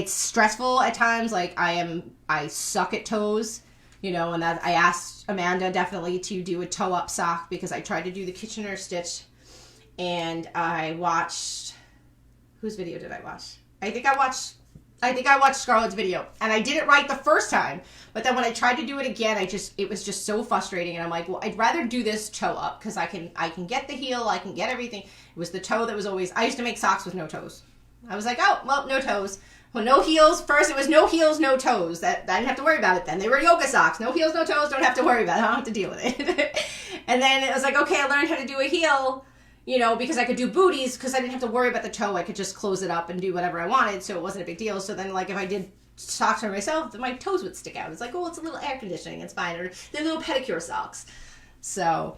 stressful at times. Like I suck at toes, and that I asked Amanda definitely to do a toe up sock, because I tried to do the Kitchener stitch, and I watched, whose video did I watch? I think I watched Scarlett's video, and I did it right the first time, but then when I tried to do it again, it was just so frustrating, and I'm like, well, I'd rather do this toe up, because I can get the heel, I can get everything. It was the toe that was always, I used to make socks with no toes. I was like, oh, well, no toes. Well, no heels. First, it was no heels, no toes. That I didn't have to worry about it. Then they were yoga socks. No heels, no toes. Don't have to worry about it. I don't have to deal with it. And then it was like, okay, I learned how to do a heel, because I could do booties, because I didn't have to worry about the toe. I could just close it up and do whatever I wanted, so it wasn't a big deal. So then, like, if I did socks for myself, my toes would stick out. It's like, oh, it's a little air conditioning. It's fine. Or they're little pedicure socks. So,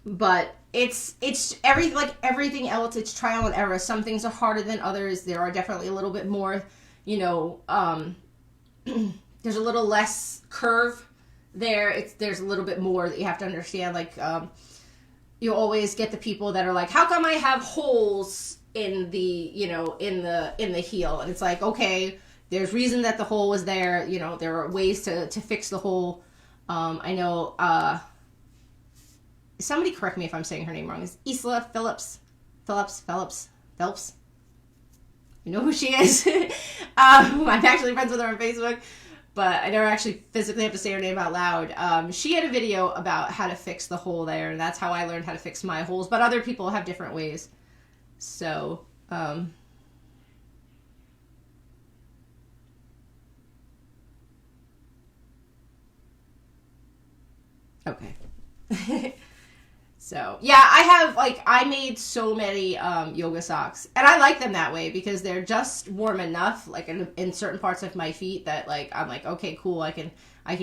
but it's everything else. It's trial and error. Some things are harder than others. There are definitely a little bit more, there's a little less curve there. There's a little bit more that you have to understand. Like, you always get the people that are like, how come I have holes in the, in the heel? And it's like, okay, there's reason that the hole was there. There are ways to fix the hole. I know, somebody correct me if I'm saying her name wrong. Is Isla Phillips? Phelps? You know who she is? I'm actually friends with her on Facebook, but I never actually physically have to say her name out loud. She had a video about how to fix the hole there, and that's how I learned how to fix my holes, but other people have different ways. So, okay. So, yeah, I made so many yoga socks, and I like them that way because they're just warm enough, like in certain parts of my feet that, like, I'm like, okay, cool, I can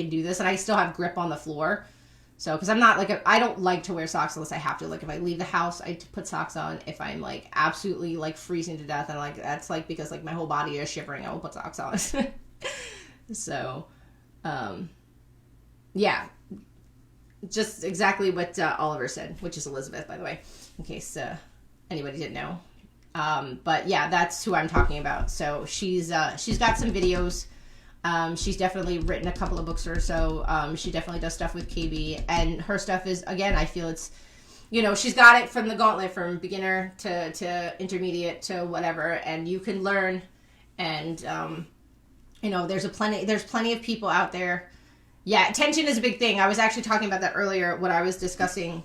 do this, and I still have grip on the floor. So, because I'm not like, I don't like to wear socks unless I have to. Like, if I leave the house, I put socks on. If I'm like absolutely like freezing to death, and like that's like because like my whole body is shivering, I will put socks on. So, yeah, just exactly what Oliver said, which is Elizabeth, by the way, in case anybody didn't know. But yeah, that's who I'm talking about. So she's got some videos. She's definitely written a couple of books or so. She definitely does stuff with KB, and her stuff is, again, I feel it's, you know, she's got it from the gauntlet, from beginner to intermediate to whatever, and you can learn. And you know, there's plenty of people out there. Yeah, tension is a big thing. I was actually talking about that earlier when I was discussing.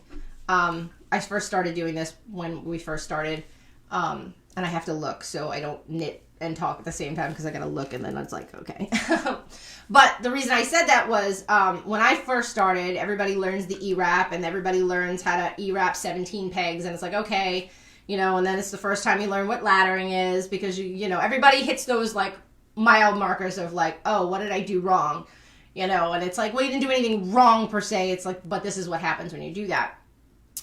I first started doing this when we first started, and I have to look so I don't knit and talk at the same time because I gotta look, and then it's like, okay. But the reason I said that was when I first started, everybody learns the E-wrap, and everybody learns how to E-wrap 17 pegs, and it's like, okay, you know, and then it's the first time you learn what laddering is, because you know, everybody hits those like mile markers of like, oh, what did I do wrong? You know, and it's like, well, you didn't do anything wrong per se. It's like, but this is what happens when you do that.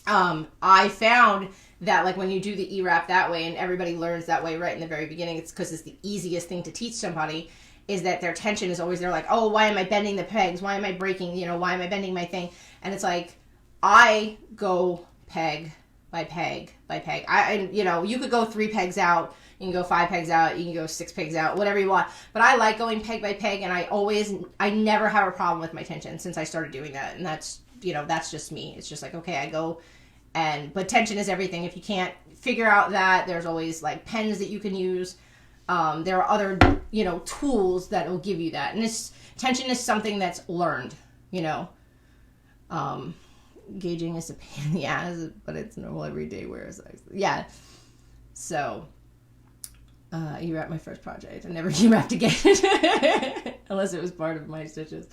I found that like when you do the E-wrap that way, and everybody learns that way right in the very beginning, it's because it's the easiest thing to teach somebody, is that their tension is always, they're like, oh, why am I bending the pegs? Why am I breaking, you know, why am I bending my thing? And it's like, I go peg by peg by peg. You know, you could go 3 pegs out, you can go 5 pegs out, you can go 6 pegs out, whatever you want. But I like going peg by peg, and I never have a problem with my tension since I started doing that. And that's, you know, that's just me. It's just like, okay, I go, but tension is everything. If you can't figure out that, there's always like pens that you can use. There are other, you know, tools that will give you that. And tension is something that's learned, you know. Gauging is a pain in the ass, but it's normal everyday wear. Yeah. So, E-wrap my first project. I never E-wrapped again. Unless it was part of my stitches.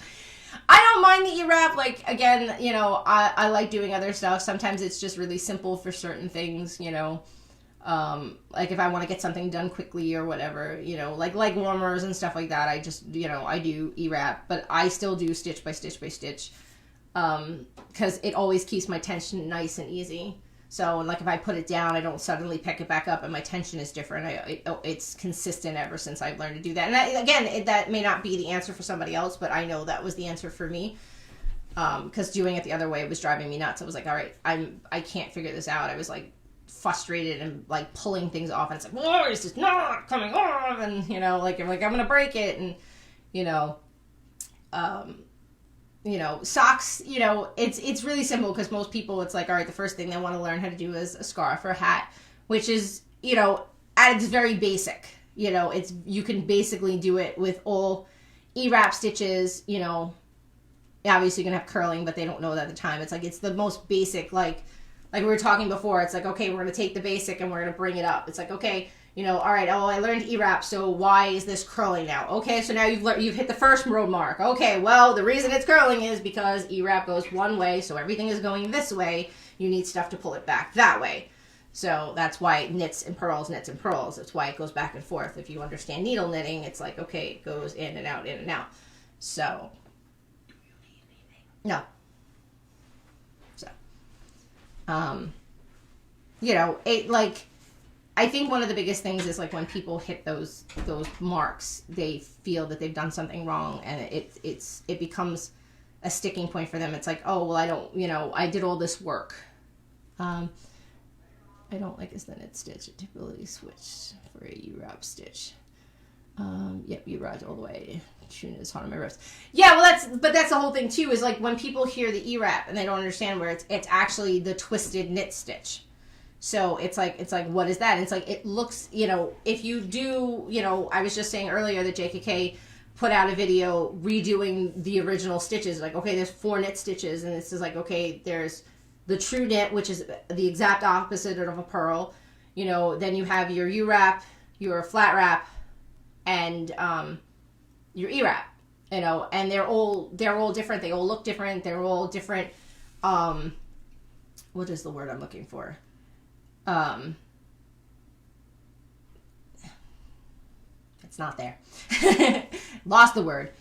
I don't mind the E-wrap. Like, again, you know, I like doing other stuff. Sometimes it's just really simple for certain things, you know. Like if I want to get something done quickly or whatever, you know, like leg warmers and stuff like that, I just, you know, I do E-wrap. But I still do stitch by stitch by stitch. Because it always keeps my tension nice and easy. So, like, if I put it down, I don't suddenly pick it back up, and my tension is different. It's consistent ever since I've learned to do that. And that may not be the answer for somebody else, but I know that was the answer for me. Because doing it the other way was driving me nuts. I was like, all right, I can't figure this out. I was like frustrated and like pulling things off, and it's like, oh, it's just not coming off, and you know, like I'm gonna break it, and you know, socks, you know, it's really simple because most people, it's like, all right, the first thing they want to learn how to do is a scarf or a hat, which is, you know, at its very basic, you know, you can basically do it with all E-wrap stitches, you know, obviously you're going to have curling, but they don't know that at the time. It's like, it's the most basic, like we were talking before, it's like, okay, we're going to take the basic and we're going to bring it up. It's like, okay, you know, all right, oh, I learned E-wrap, so why is this curling now? Okay, so now you've hit the first road mark. Okay, well, the reason it's curling is because E-wrap goes one way, so everything is going this way. You need stuff to pull it back that way. So that's why it knits and purls. That's why it goes back and forth. If you understand needle knitting, it's like, okay, it goes in and out, in and out. So, no. So, you know, it like... I think one of the biggest things is like when people hit those marks, they feel that they've done something wrong, and it becomes a sticking point for them. It's like, oh, well, I don't, you know, I did all this work. I don't like is the knit stitch. It typically switched for a U-wrap stitch. Yep, U-wrapped all the way. Shooting is hard on my wrist. Yeah, well, that's the whole thing too. Is like when people hear the E-wrap and they don't understand where it's actually the twisted knit stitch. So it's like, what is that? And it's like, it looks, you know, if you do, you know, I was just saying earlier that JKK put out a video redoing the original stitches. Like, okay, there's 4 knit stitches, and it's just like, okay, there's the true knit, which is the exact opposite of a purl. You know, then you have your U-wrap, your flat wrap, and your E-wrap. You know, and they're all different. They all look different. They're all different. What is the word I'm looking for? It's not there. Lost the word.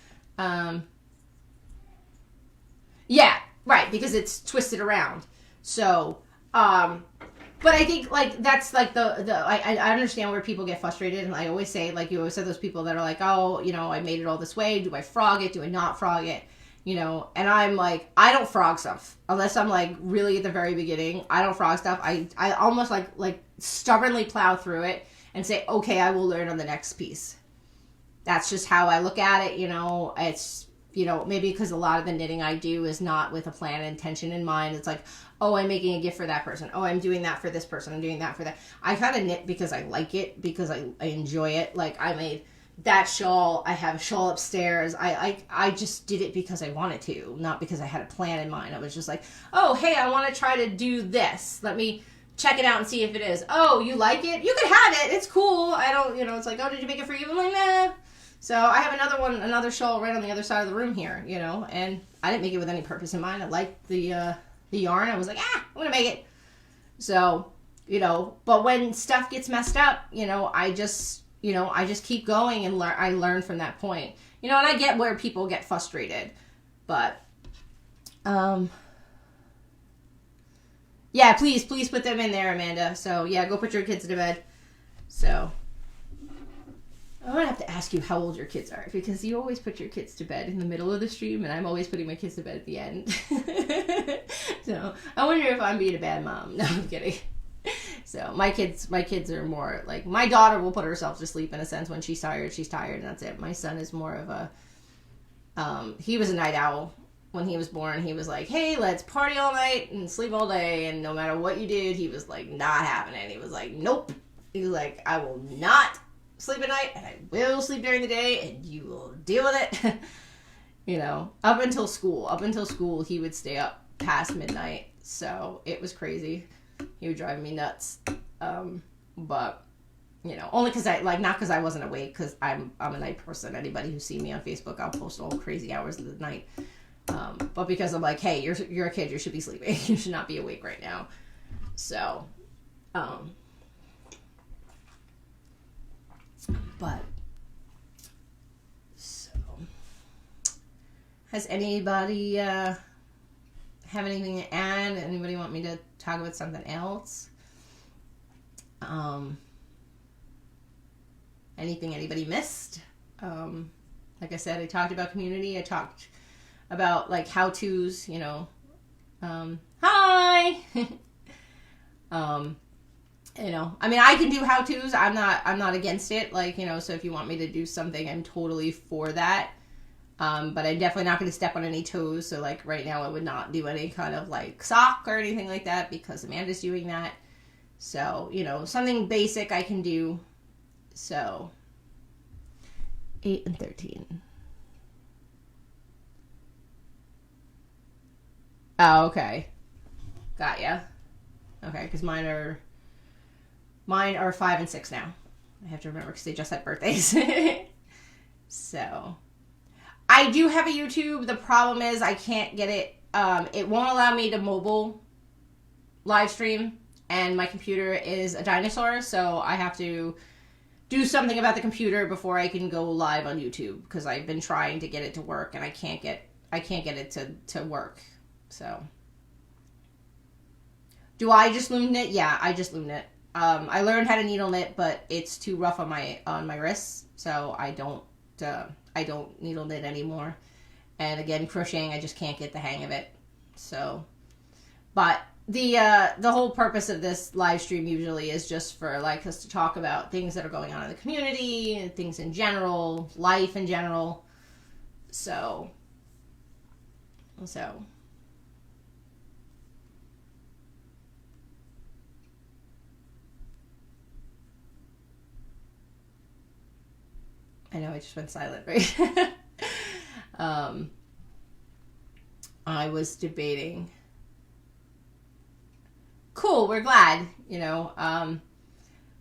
Yeah, Right, because it's twisted around. So, but I think, like, that's, like, I understand where people get frustrated, and I always say, like, you always said those people that are like, oh, you know, I made it all this way, do I frog it, do I not frog it, you know, and I'm like, I don't frog stuff, unless I'm, like, really at the very beginning. I don't frog stuff. I almost, like, stubbornly plow through it, and say, okay, I will learn on the next piece. That's just how I look at it, you know. It's, you know, maybe because a lot of the knitting I do is not with a plan and intention in mind. It's like, oh, I'm making a gift for that person. Oh, I'm doing that for this person. I'm doing that for that. I kind of knit because I like it, because I enjoy it. Like, I made that shawl. I have a shawl upstairs. I just did it because I wanted to, not because I had a plan in mind. I was just like, oh, hey, I want to try to do this. Let me check it out and see if it is. Oh, you like it? You can have it. It's cool. I don't, you know, it's like, oh, did you make it for you? I'm like, nah. So I have another shawl right on the other side of the room here, you know, and I didn't make it with any purpose in mind. I liked the yarn. I was like, I'm going to make it. So, you know, but when stuff gets messed up, you know, I just keep going, and I learn from that point, you know, and I get where people get frustrated, but, yeah, please put them in there, Amanda. So, yeah, go put your kids to bed. So, I'm going to have to ask you how old your kids are, because you always put your kids to bed in the middle of the stream, and I'm always putting my kids to bed at the end. So, I wonder if I'm being a bad mom. No, I'm kidding. So, my kids are more, like, my daughter will put herself to sleep in a sense. When she's tired, and that's it. My son is more of a, he was a night owl. When he was born, he was like, hey, let's party all night and sleep all day, and no matter what you did, he was like, not having it. He was like, nope. He was like, I will not sleep at night, and I will sleep during the day, and you will deal with it. You know, up until school, he would stay up past midnight, so it was crazy. He would drive me nuts. But, you know, only because not because I wasn't awake, because I'm a night person. Anybody who's seen me on Facebook, I'll post all crazy hours of the night. But because I'm like, hey, you're a kid, you should be sleeping. You should not be awake right now. So, but, so, has anybody, have anything to add? Anybody want me to talk about something else? Anything anybody missed? Like I said, I talked about community. I talked about, like, how-tos, you know. Hi! You know, I mean, I can do how-tos. I'm not against it. Like, you know, so if you want me to do something, I'm totally for that. But I'm definitely not going to step on any toes. So, like, right now I would not do any kind of, like, sock or anything like that, because Amanda's doing that. So, you know, something basic I can do. So, 8 and 13. Oh, okay. Got ya. Okay, because mine are 5 and 6 now. I have to remember because they just had birthdays. So, I do have a YouTube. The problem is I can't get it. It won't allow me to mobile live stream, and my computer is a dinosaur, so I have to do something about the computer before I can go live on YouTube, because I've been trying to get it to work, and I can't get it to work. So, do I just loom knit? Yeah, I just loom knit. I learned how to needle knit, but it's too rough on my wrists, so I don't needle knit anymore. And again, crocheting, I just can't get the hang of it. So, but the whole purpose of this live stream usually is just for, like, us to talk about things that are going on in the community and things in general, life in general. So. I know I just went silent, right? I was debating. Cool, we're glad, you know.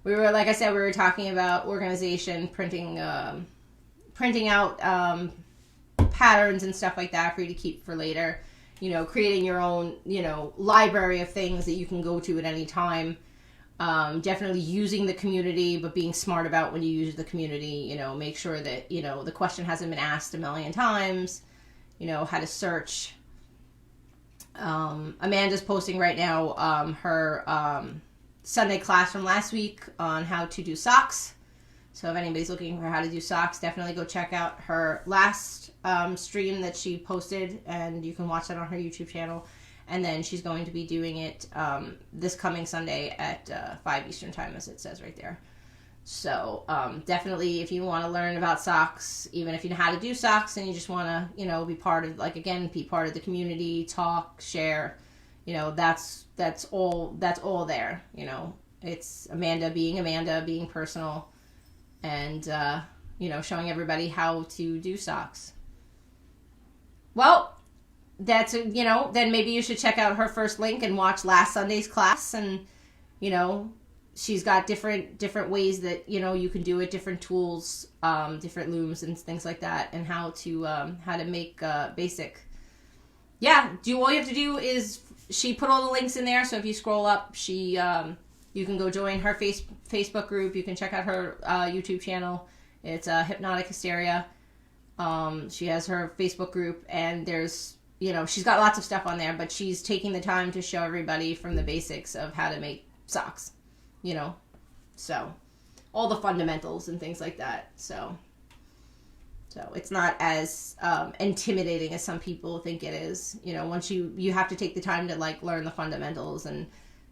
We were, like I said, we were talking about organization, printing out patterns and stuff like that for you to keep for later. You know, creating your own, you know, library of things that you can go to at any time. Definitely using the community, but being smart about when you use the community. You know, make sure that, you know, the question hasn't been asked a million times. You know, how to search. Amanda's posting right now her Sunday class from last week on how to do socks. So if anybody's looking for how to do socks, definitely go check out her last stream that she posted, and you can watch that on her YouTube channel. And then she's going to be doing it this coming Sunday at 5 Eastern Time, as it says right there. So definitely, if you want to learn about socks, even if you know how to do socks and you just want to, you know, be part of, like, again, be part of the community, talk, share, you know, that's all there. You know, it's Amanda being personal, and you know, showing everybody how to do socks. Well, that's, you know, then maybe you should check out her first link and watch last Sunday's class, and, you know, she's got different ways that, you know, you can do it, different tools, different looms and things like that, and how to make basic. Yeah, all you have to do is, she put all the links in there, so if you scroll up, she you can go join her Facebook group, you can check out her YouTube channel. It's Hypnotic Hysteria. She has her Facebook group, and there's, you know, she's got lots of stuff on there, but she's taking the time to show everybody from the basics of how to make socks. You know, so all the fundamentals and things like that. So it's not as intimidating as some people think it is. You know, once you have to take the time to, like, learn the fundamentals, and,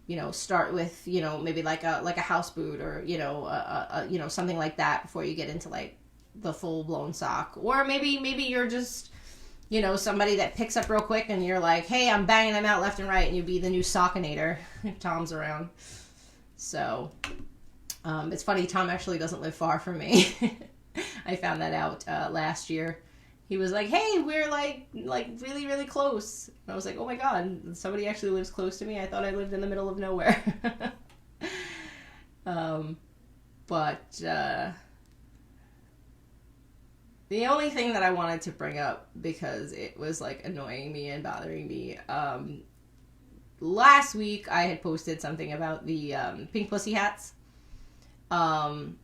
you know, start with, you know, maybe like a house boot, or, you know, you know, something like that before you get into, like, the full blown sock. Or maybe you're just, you know, somebody that picks up real quick, and you're like, hey, I'm banging them out left and right, and you be the new sockinator if Tom's around. So, it's funny, Tom actually doesn't live far from me. I found that out last year. He was like, hey, we're like really, really close. And I was like, oh my God, somebody actually lives close to me. I thought I lived in the middle of nowhere. But the only thing that I wanted to bring up, because it was, like, annoying me and bothering me, last week I had posted something about the pink pussy hats, and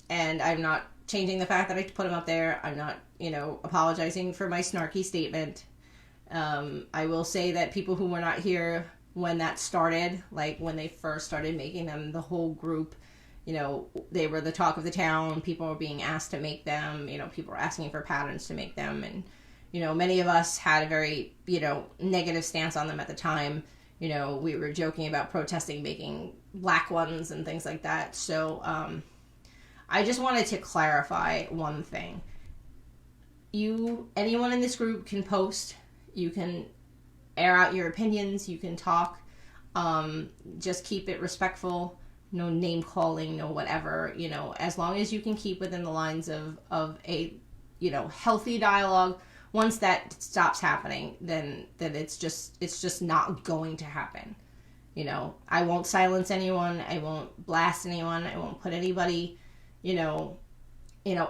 I'm not changing the fact that I put them up there. I'm not, you know, apologizing for my snarky statement. I will say that people who were not here when that started, like when they first started making them, the whole group, you know, they were the talk of the town. People were being asked to make them, you know, people were asking for patterns to make them, and, you know, many of us had a very, you know, negative stance on them at the time. You know, we were joking about protesting making black ones and things like that. So, I just wanted to clarify one thing. Anyone in this group can post. You can air out your opinions. You can talk. Just keep it respectful. No name calling, no whatever. You know, as long as you can keep within the lines of a, you know, healthy dialogue. Once that stops happening, then it's just not going to happen. You know, I won't silence anyone. I won't blast anyone. I won't put anybody, you know,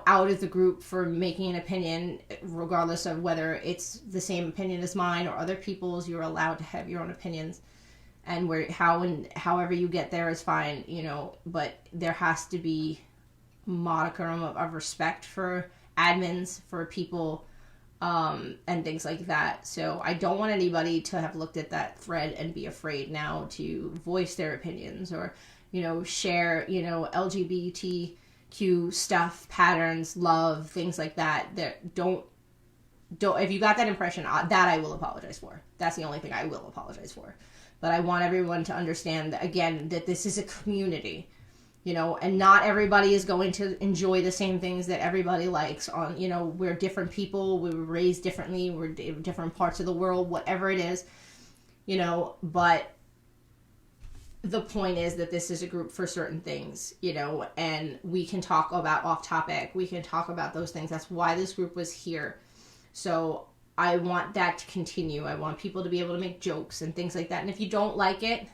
out of the group for making an opinion, regardless of whether it's the same opinion as mine or other people's. You're allowed to have your own opinions, and however you get there is fine, you know. But there has to be modicum of respect for admins, for people. And things like that. So I don't want anybody to have looked at that thread and be afraid now to voice their opinions, or, you know, share, you know, LGBTQ stuff, patterns, love, things like that. That don't, if you got that impression, that I will apologize for. That's the only thing I will apologize for. But I want everyone to understand that, again, that this is a community. You know, and not everybody is going to enjoy the same things that everybody likes. You know, we're different people. We were raised differently. We're different parts of the world, whatever it is, you know. But the point is that this is a group for certain things, you know, and we can talk about off topic. We can talk about those things. That's why this group was here. So I want that to continue. I want people to be able to make jokes and things like that. And if you don't like it,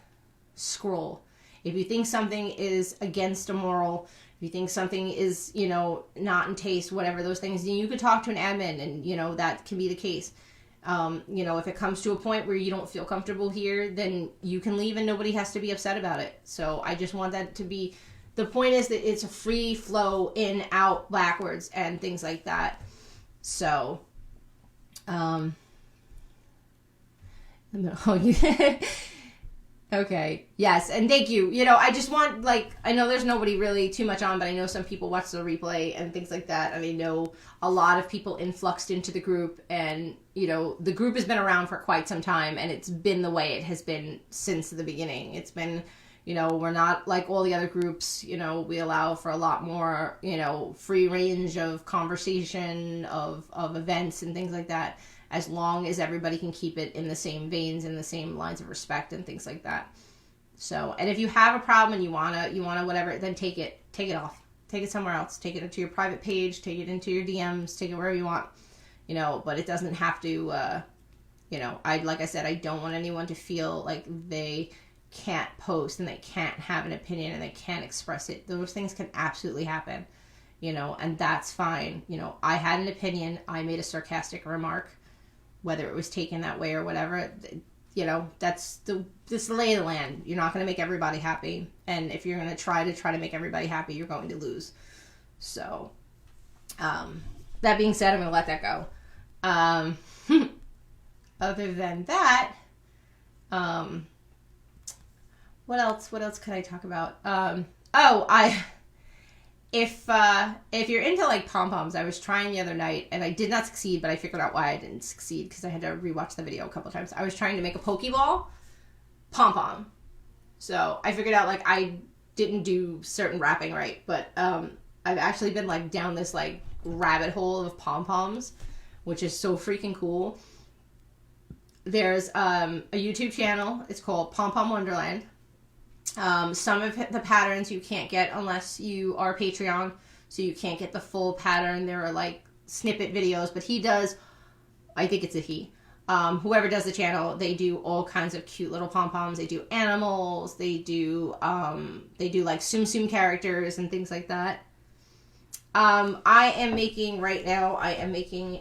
scroll. If you think something is against a moral, if you think something is, you know, not in taste, whatever those things, then you could talk to an admin, and, you know, that can be the case. You know, if it comes to a point where you don't feel comfortable here, then you can leave and nobody has to be upset about it. So I just want that to be, the point is that it's a free flow in, out, backwards, and things like that. So, Oh, you. Okay. Yes, and thank you. You know, I just want, like, I know there's nobody really too much on, but I know some people watch the replay and things like that. And I know a lot of people influxed into the group, and, you know, the group has been around for quite some time, and it's been the way it has been since the beginning. It's been, you know, we're not like all the other groups. You know, we allow for a lot more, you know, free range of conversation, of events and things like that, as long as everybody can keep it in the same veins and the same lines of respect and things like that. So, and if you have a problem and you wanna whatever, then take it off. Take it somewhere else. Take it into your private page, take it into your DMs, take it wherever you want. You know, but it doesn't have to, you know, like I said, I don't want anyone to feel like they can't post and they can't have an opinion and they can't express it. Those things can absolutely happen, you know, and that's fine. You know, I had an opinion. I made a sarcastic remark. Whether it was taken that way or whatever, you know, that's the lay of the land. You're not going to make everybody happy. And if you're going to try to make everybody happy, you're going to lose. So, that being said, I'm going to let that go. Other than that, what else can I talk about? If you're into like Pom Poms, I was trying the other night and I did not succeed, but I figured out why I didn't succeed because I had to rewatch the video a couple times. I was trying to make a Pokeball Pom Pom. So I figured out like I didn't do certain wrapping right, but I've actually been like down this like rabbit hole of Pom Poms, which is so freaking cool. There's a YouTube channel. It's called Pom Pom Wonderland. Some of the patterns you can't get unless you are Patreon, so you can't get the full pattern. There are like snippet videos, but he does, I think it's a he, whoever does the channel, they do all kinds of cute little pom-poms. They do animals, they do like Tsum Tsum characters and things like that. I am making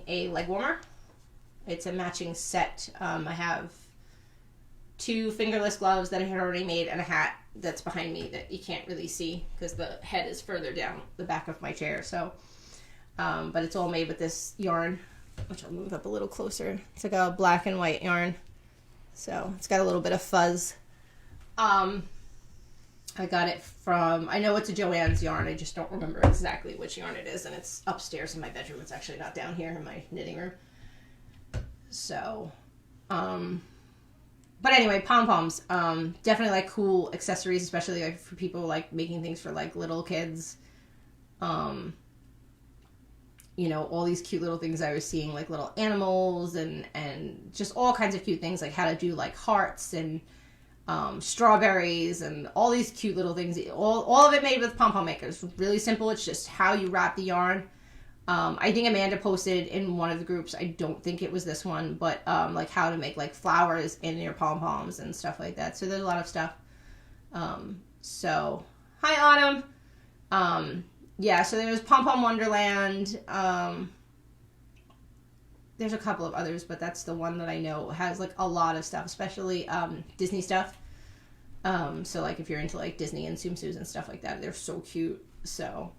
a leg warmer. It's a matching set. I have 2 fingerless gloves that I had already made and a hat that's behind me that you can't really see because the head is further down the back of my chair. So, but it's all made with this yarn, which I'll move up a little closer. It's like a black and white yarn. So it's got a little bit of fuzz. I got it from, I know it's a Joann's yarn. I just don't remember exactly which yarn it is. And it's upstairs in my bedroom. It's actually not down here in my knitting room. So, but anyway, pom-poms, definitely like cool accessories, especially like for people like making things for like little kids. You know, all these cute little things I was seeing, like little animals and just all kinds of cute things, like how to do like hearts and strawberries and all these cute little things. All of it made with pom-pom makers. Really simple. It's just how you wrap the yarn. I think Amanda posted in one of the groups, I don't think it was this one, but like how to make like flowers in your pom-poms and stuff like that. So there's a lot of stuff. So hi Autumn. Yeah, so there's Pom Pom Wonderland. There's a couple of others, but that's the one that I know has like a lot of stuff, especially Disney stuff. So like if you're into like Disney and Tsum Tsums and stuff like that, they're so cute. So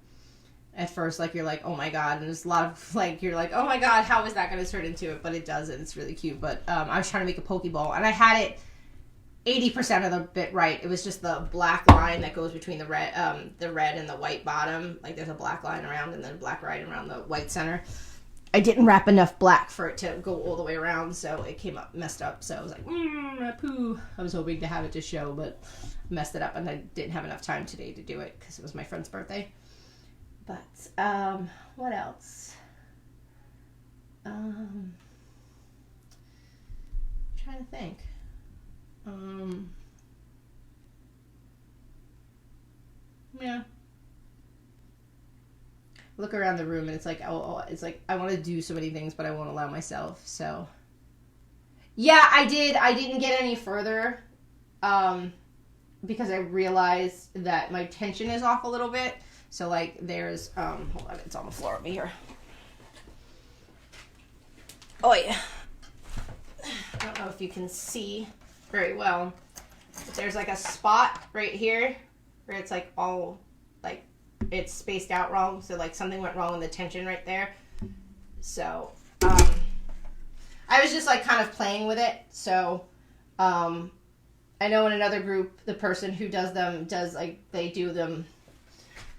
at first, like, you're like, oh my god, and there's a lot of, like, you're like, oh my god, how is that going to turn into it? But it does, and it's really cute. But I was trying to make a Pokeball, and I had it 80% of the bit right. It was just the black line that goes between the red and the white bottom. Like, there's a black line around, and then a black line around the white center. I didn't wrap enough black for it to go all the way around, so it came up messed up. So I was like, poo. I was hoping to have it to show, but messed it up, and I didn't have enough time today to do it, because it was my friend's birthday. But, what else? I'm trying to think. Yeah. Look around the room and it's like, it's like, I want to do so many things, but I won't allow myself, so. Yeah, I didn't get any further, because I realized that my tension is off a little bit. So, like, there's, hold on, it's on the floor over here. Oh, yeah. I don't know if you can see very well, but there's, like, a spot right here where it's, like, all, like, it's spaced out wrong. So, like, something went wrong in the tension right there. So, I was just, like, kind of playing with it. So, I know in another group, the person who does them does like, they do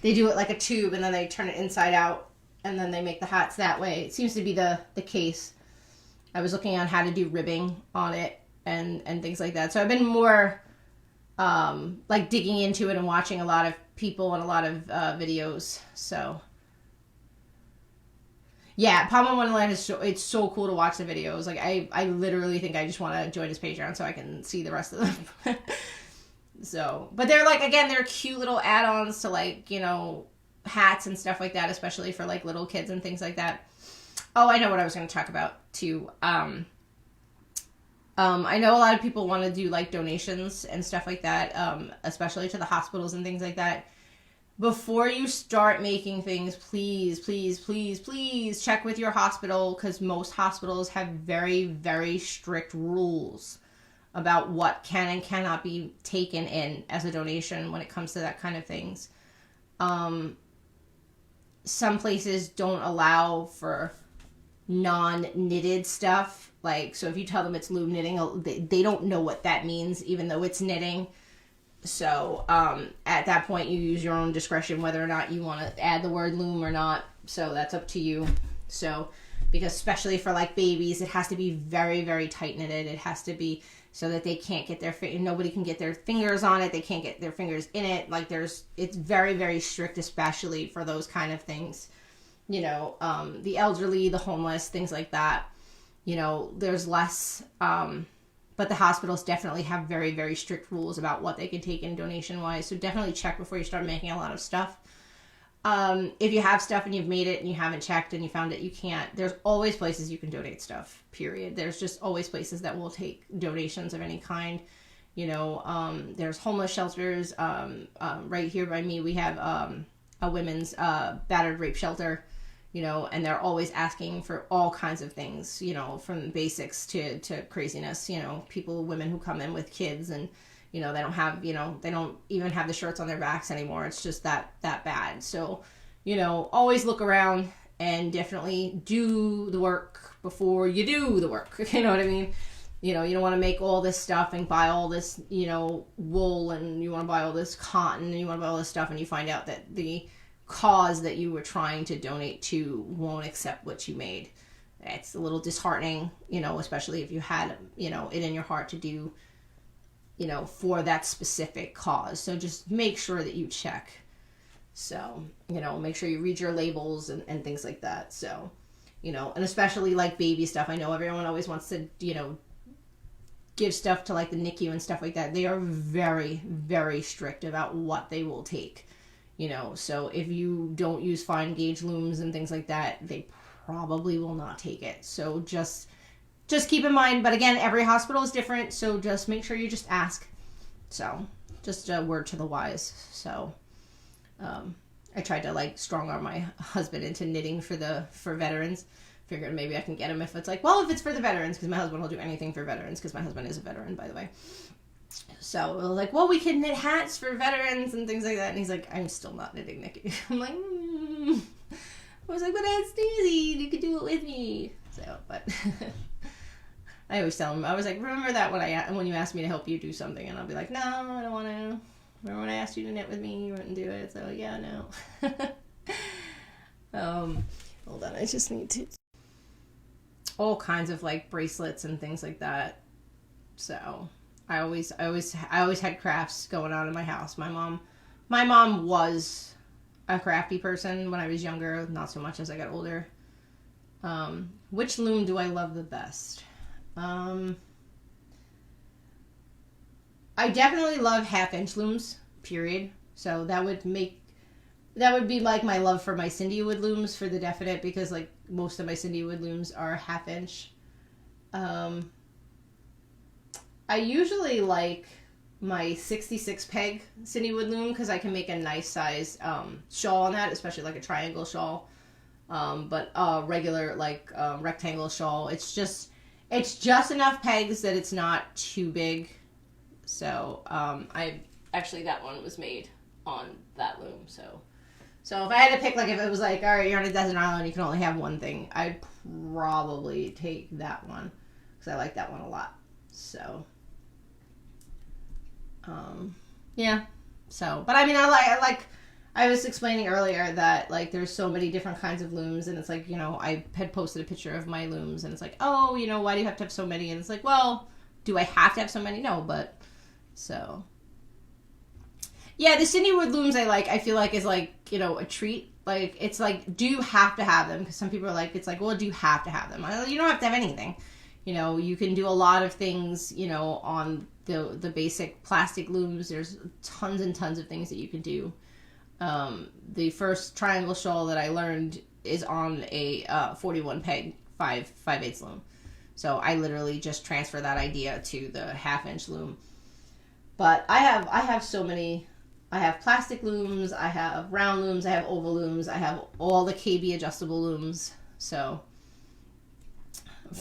it like a tube and then they turn it inside out and then they make the hats that way. It seems to be the case. I was looking on how to do ribbing on it and things like that. So I've been more like digging into it and watching a lot of people and a lot of videos. So yeah, Pom Pom Wonderland is it's so cool to watch the videos. Like I literally think I just want to join his Patreon so I can see the rest of them. So, but they're like, again, they're cute little add-ons to like, you know, hats and stuff like that, especially for like little kids and things like that. Oh, I know what I was going to talk about too. I know a lot of people want to do like donations and stuff like that, especially to the hospitals and things like that. Before you start making things, please, please, please, please check with your hospital, because most hospitals have very, very strict rules about what can and cannot be taken in as a donation when it comes to that kind of things. Some places don't allow for non-knitted stuff. Like, so if you tell them it's loom knitting, they don't know what that means, even though it's knitting. So at that point, you use your own discretion whether or not you want to add the word loom or not. So that's up to you. So, because especially for like babies, it has to be very, very tight knitted. It has to be so that they can't get nobody can get their fingers on it. They can't get their fingers in it. Like it's very, very strict, especially for those kind of things. You know, the elderly, the homeless, things like that. You know, there's less, but the hospitals definitely have very, very strict rules about what they can take in donation-wise. So definitely check before you start making a lot of stuff. If you have stuff and you've made it and you haven't checked and you found it, you can't. There's always places you can donate stuff, period. There's just always places that will take donations of any kind. You know, there's homeless shelters. Right here by me, we have a women's battered rape shelter. You know, and they're always asking for all kinds of things, you know, from basics to craziness, you know, women who come in with kids and, you know, they don't have, you know, they don't even have the shirts on their backs anymore. It's just that bad. So, you know, always look around and definitely do the work before you do the work. You know what I mean? You know, you don't want to make all this stuff and buy all this, you know, wool, and you want to buy all this cotton and you want to buy all this stuff and you find out that the cause that you were trying to donate to won't accept what you made. It's a little disheartening, you know, especially if you had, you know, it in your heart to do, you know, for that specific cause. So just make sure that you check. So, you know, make sure you read your labels and things like that. So, you know, and especially like baby stuff. I know everyone always wants to, you know, give stuff to like the NICU and stuff like that. They are very, very strict about what they will take. You know, so if you don't use fine gauge looms and things like that, they probably will not take it. So just keep in mind. But again, every hospital is different, so just make sure you just ask. So just a word to the wise. So I tried to like strong arm my husband into knitting for veterans. Figured maybe I can get him if it's like, well, if it's for the veterans, because my husband will do anything for veterans, because my husband is a veteran, by the way. So we were like, well, we can knit hats for veterans and things like that. And he's like, I'm still not knitting, Nikki. I'm like, I was like, but it's easy. You could do it with me. So, but I always tell him, I was like, remember that when you asked me to help you do something, and I'll be like, no, I don't want to. Remember when I asked you to knit with me, you wouldn't do it. So yeah, no. Hold on, I just need to. All kinds of like bracelets and things like that. So. I always had crafts going on in my house. My mom was a crafty person when I was younger, not so much as I got older. Which loom do I love the best? I definitely love 1/2-inch looms, period. So that would be like my love for my Cindy wood looms for the definite, because like most of my Cindy wood looms are 1/2-inch. I usually like my 66 peg Cindy wood loom because I can make a nice size shawl on that, especially like a triangle shawl. But regular like rectangle shawl, it's just enough pegs that it's not too big. So that one was made on that loom. So if I had to pick, like if it was like, all right, you're on a desert island, you can only have one thing, I'd probably take that one because I like that one a lot. So. Yeah. So, but I mean, I was explaining earlier that, like, there's so many different kinds of looms, and it's like, you know, I had posted a picture of my looms, and it's like, oh, you know, why do you have to have so many? And it's like, well, do I have to have so many? No, but, so. Yeah, the Cindywood looms I feel like is, like, you know, a treat. Like, it's like, do you have to have them? Because some people are like, it's like, well, do you have to have them? You don't have to have anything. You know, you can do a lot of things, you know, on the basic plastic looms. There's tons and tons of things that you can do. The first triangle shawl that I learned is on a 41 peg 5/8 loom. So I literally just transfer that idea to the 1/2 inch loom. But I have so many. I have plastic looms, I have round looms, I have oval looms, I have all the KB adjustable looms. So,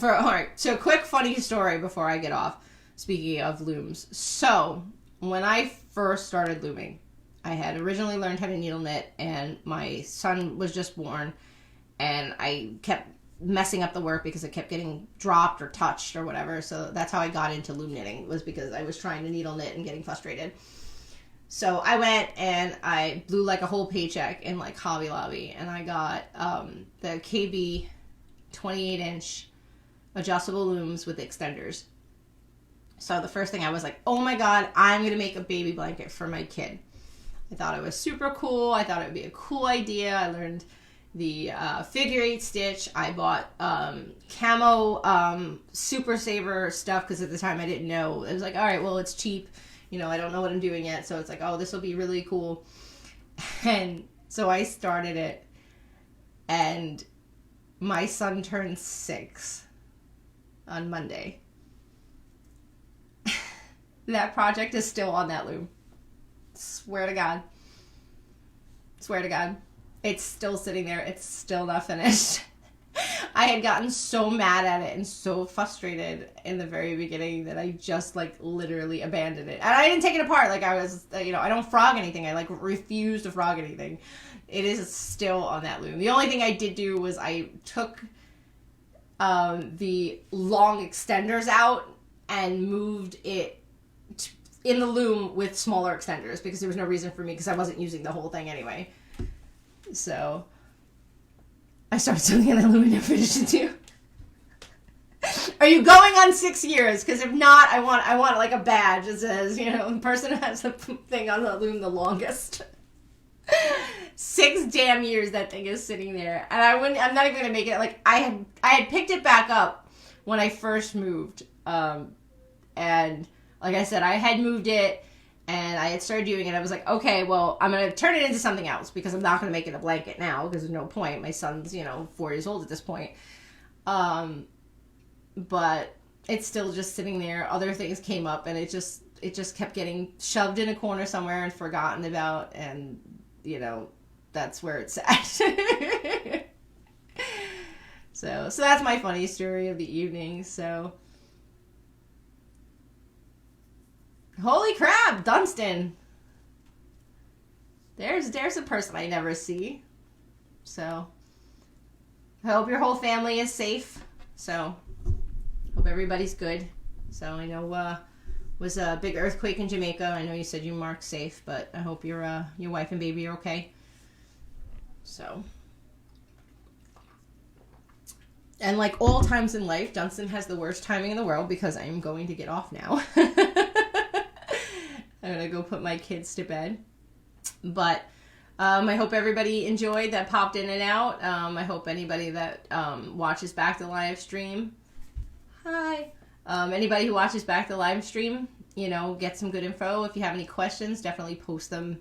alright, so quick funny story before I get off, speaking of looms. So, when I first started looming, I had originally learned how to needle knit, and my son was just born, and I kept messing up the work because it kept getting dropped or touched or whatever. So that's how I got into loom knitting, was because I was trying to needle knit and getting frustrated. So I went and I blew like a whole paycheck in like Hobby Lobby, and I got the KB 28-inch adjustable looms with extenders. So the first thing I was like, oh my god, I'm going to make a baby blanket for my kid. I thought it was super cool. I thought it would be a cool idea. I learned the figure 8 stitch. I bought camo Super Saver stuff because at the time I didn't know. It was like, all right, well, it's cheap. You know, I don't know what I'm doing yet, so it's like, oh, this will be really cool. And so I started it, and my son turned 6 on Monday. That project is still on that loom. Swear to God. Swear to God. It's still sitting there. It's still not finished. I had gotten so mad at it and so frustrated in the very beginning that I just, like, literally abandoned it. And I didn't take it apart. Like, I was, you know, I don't frog anything. I, like, refuse to frog anything. It is still on that loom. The only thing I did do was I took the long extenders out and moved it in the loom with smaller extenders because there was no reason for me, because I wasn't using the whole thing anyway. So I started sewing in the loom and never finished it too. Are you going on 6 years? Because if not, I want like a badge that says, you know, the person who has the thing on the loom the longest. 6 damn years that thing is sitting there, and I'm not even gonna make it. Like, I had picked it back up when I first moved, and like I said, I had moved it. And I had started doing it. I was like, okay, well, I'm going to turn it into something else because I'm not going to make it a blanket now because there's no point. My son's, you know, 4 years old at this point. But it's still just sitting there. Other things came up, and it just kept getting shoved in a corner somewhere and forgotten about. And, you know, that's where it's at. So that's my funny story of the evening. So, holy crap, Dunstan. There's a person I never see. So, I hope your whole family is safe. So, hope everybody's good. So, I know was a big earthquake in Jamaica. I know you said you marked safe, but I hope your wife and baby are okay. So, and like all times in life, Dunstan has the worst timing in the world because I am going to get off now. I'm going to go put my kids to bed. But I hope everybody enjoyed that popped in and out. I hope anybody that watches back the live stream, hi. Anybody who watches back the live stream, you know, get some good info. If you have any questions, definitely post them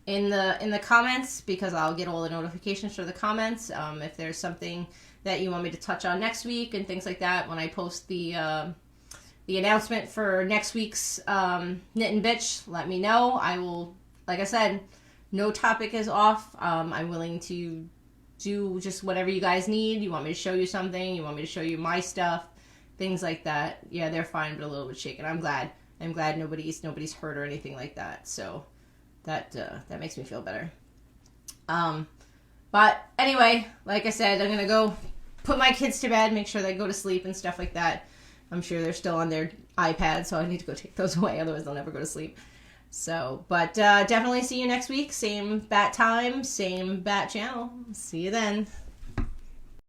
in the comments because I'll get all the notifications for the comments. If there's something that you want me to touch on next week and things like that, when I post the announcement for next week's Knit and Bitch, let me know. I will, like I said, no topic is off. I'm willing to do just whatever you guys need. You want me to show you something? You want me to show you my stuff? Things like that. Yeah, they're fine, but a little bit shaken. I'm glad nobody's hurt or anything like that. So that makes me feel better. But anyway, like I said, I'm gonna go put my kids to bed, make sure they go to sleep and stuff like that. I'm sure they're still on their iPad, so I need to go take those away, otherwise they'll never go to sleep. So, but definitely see you next week. Same bat time, same bat channel. See you then.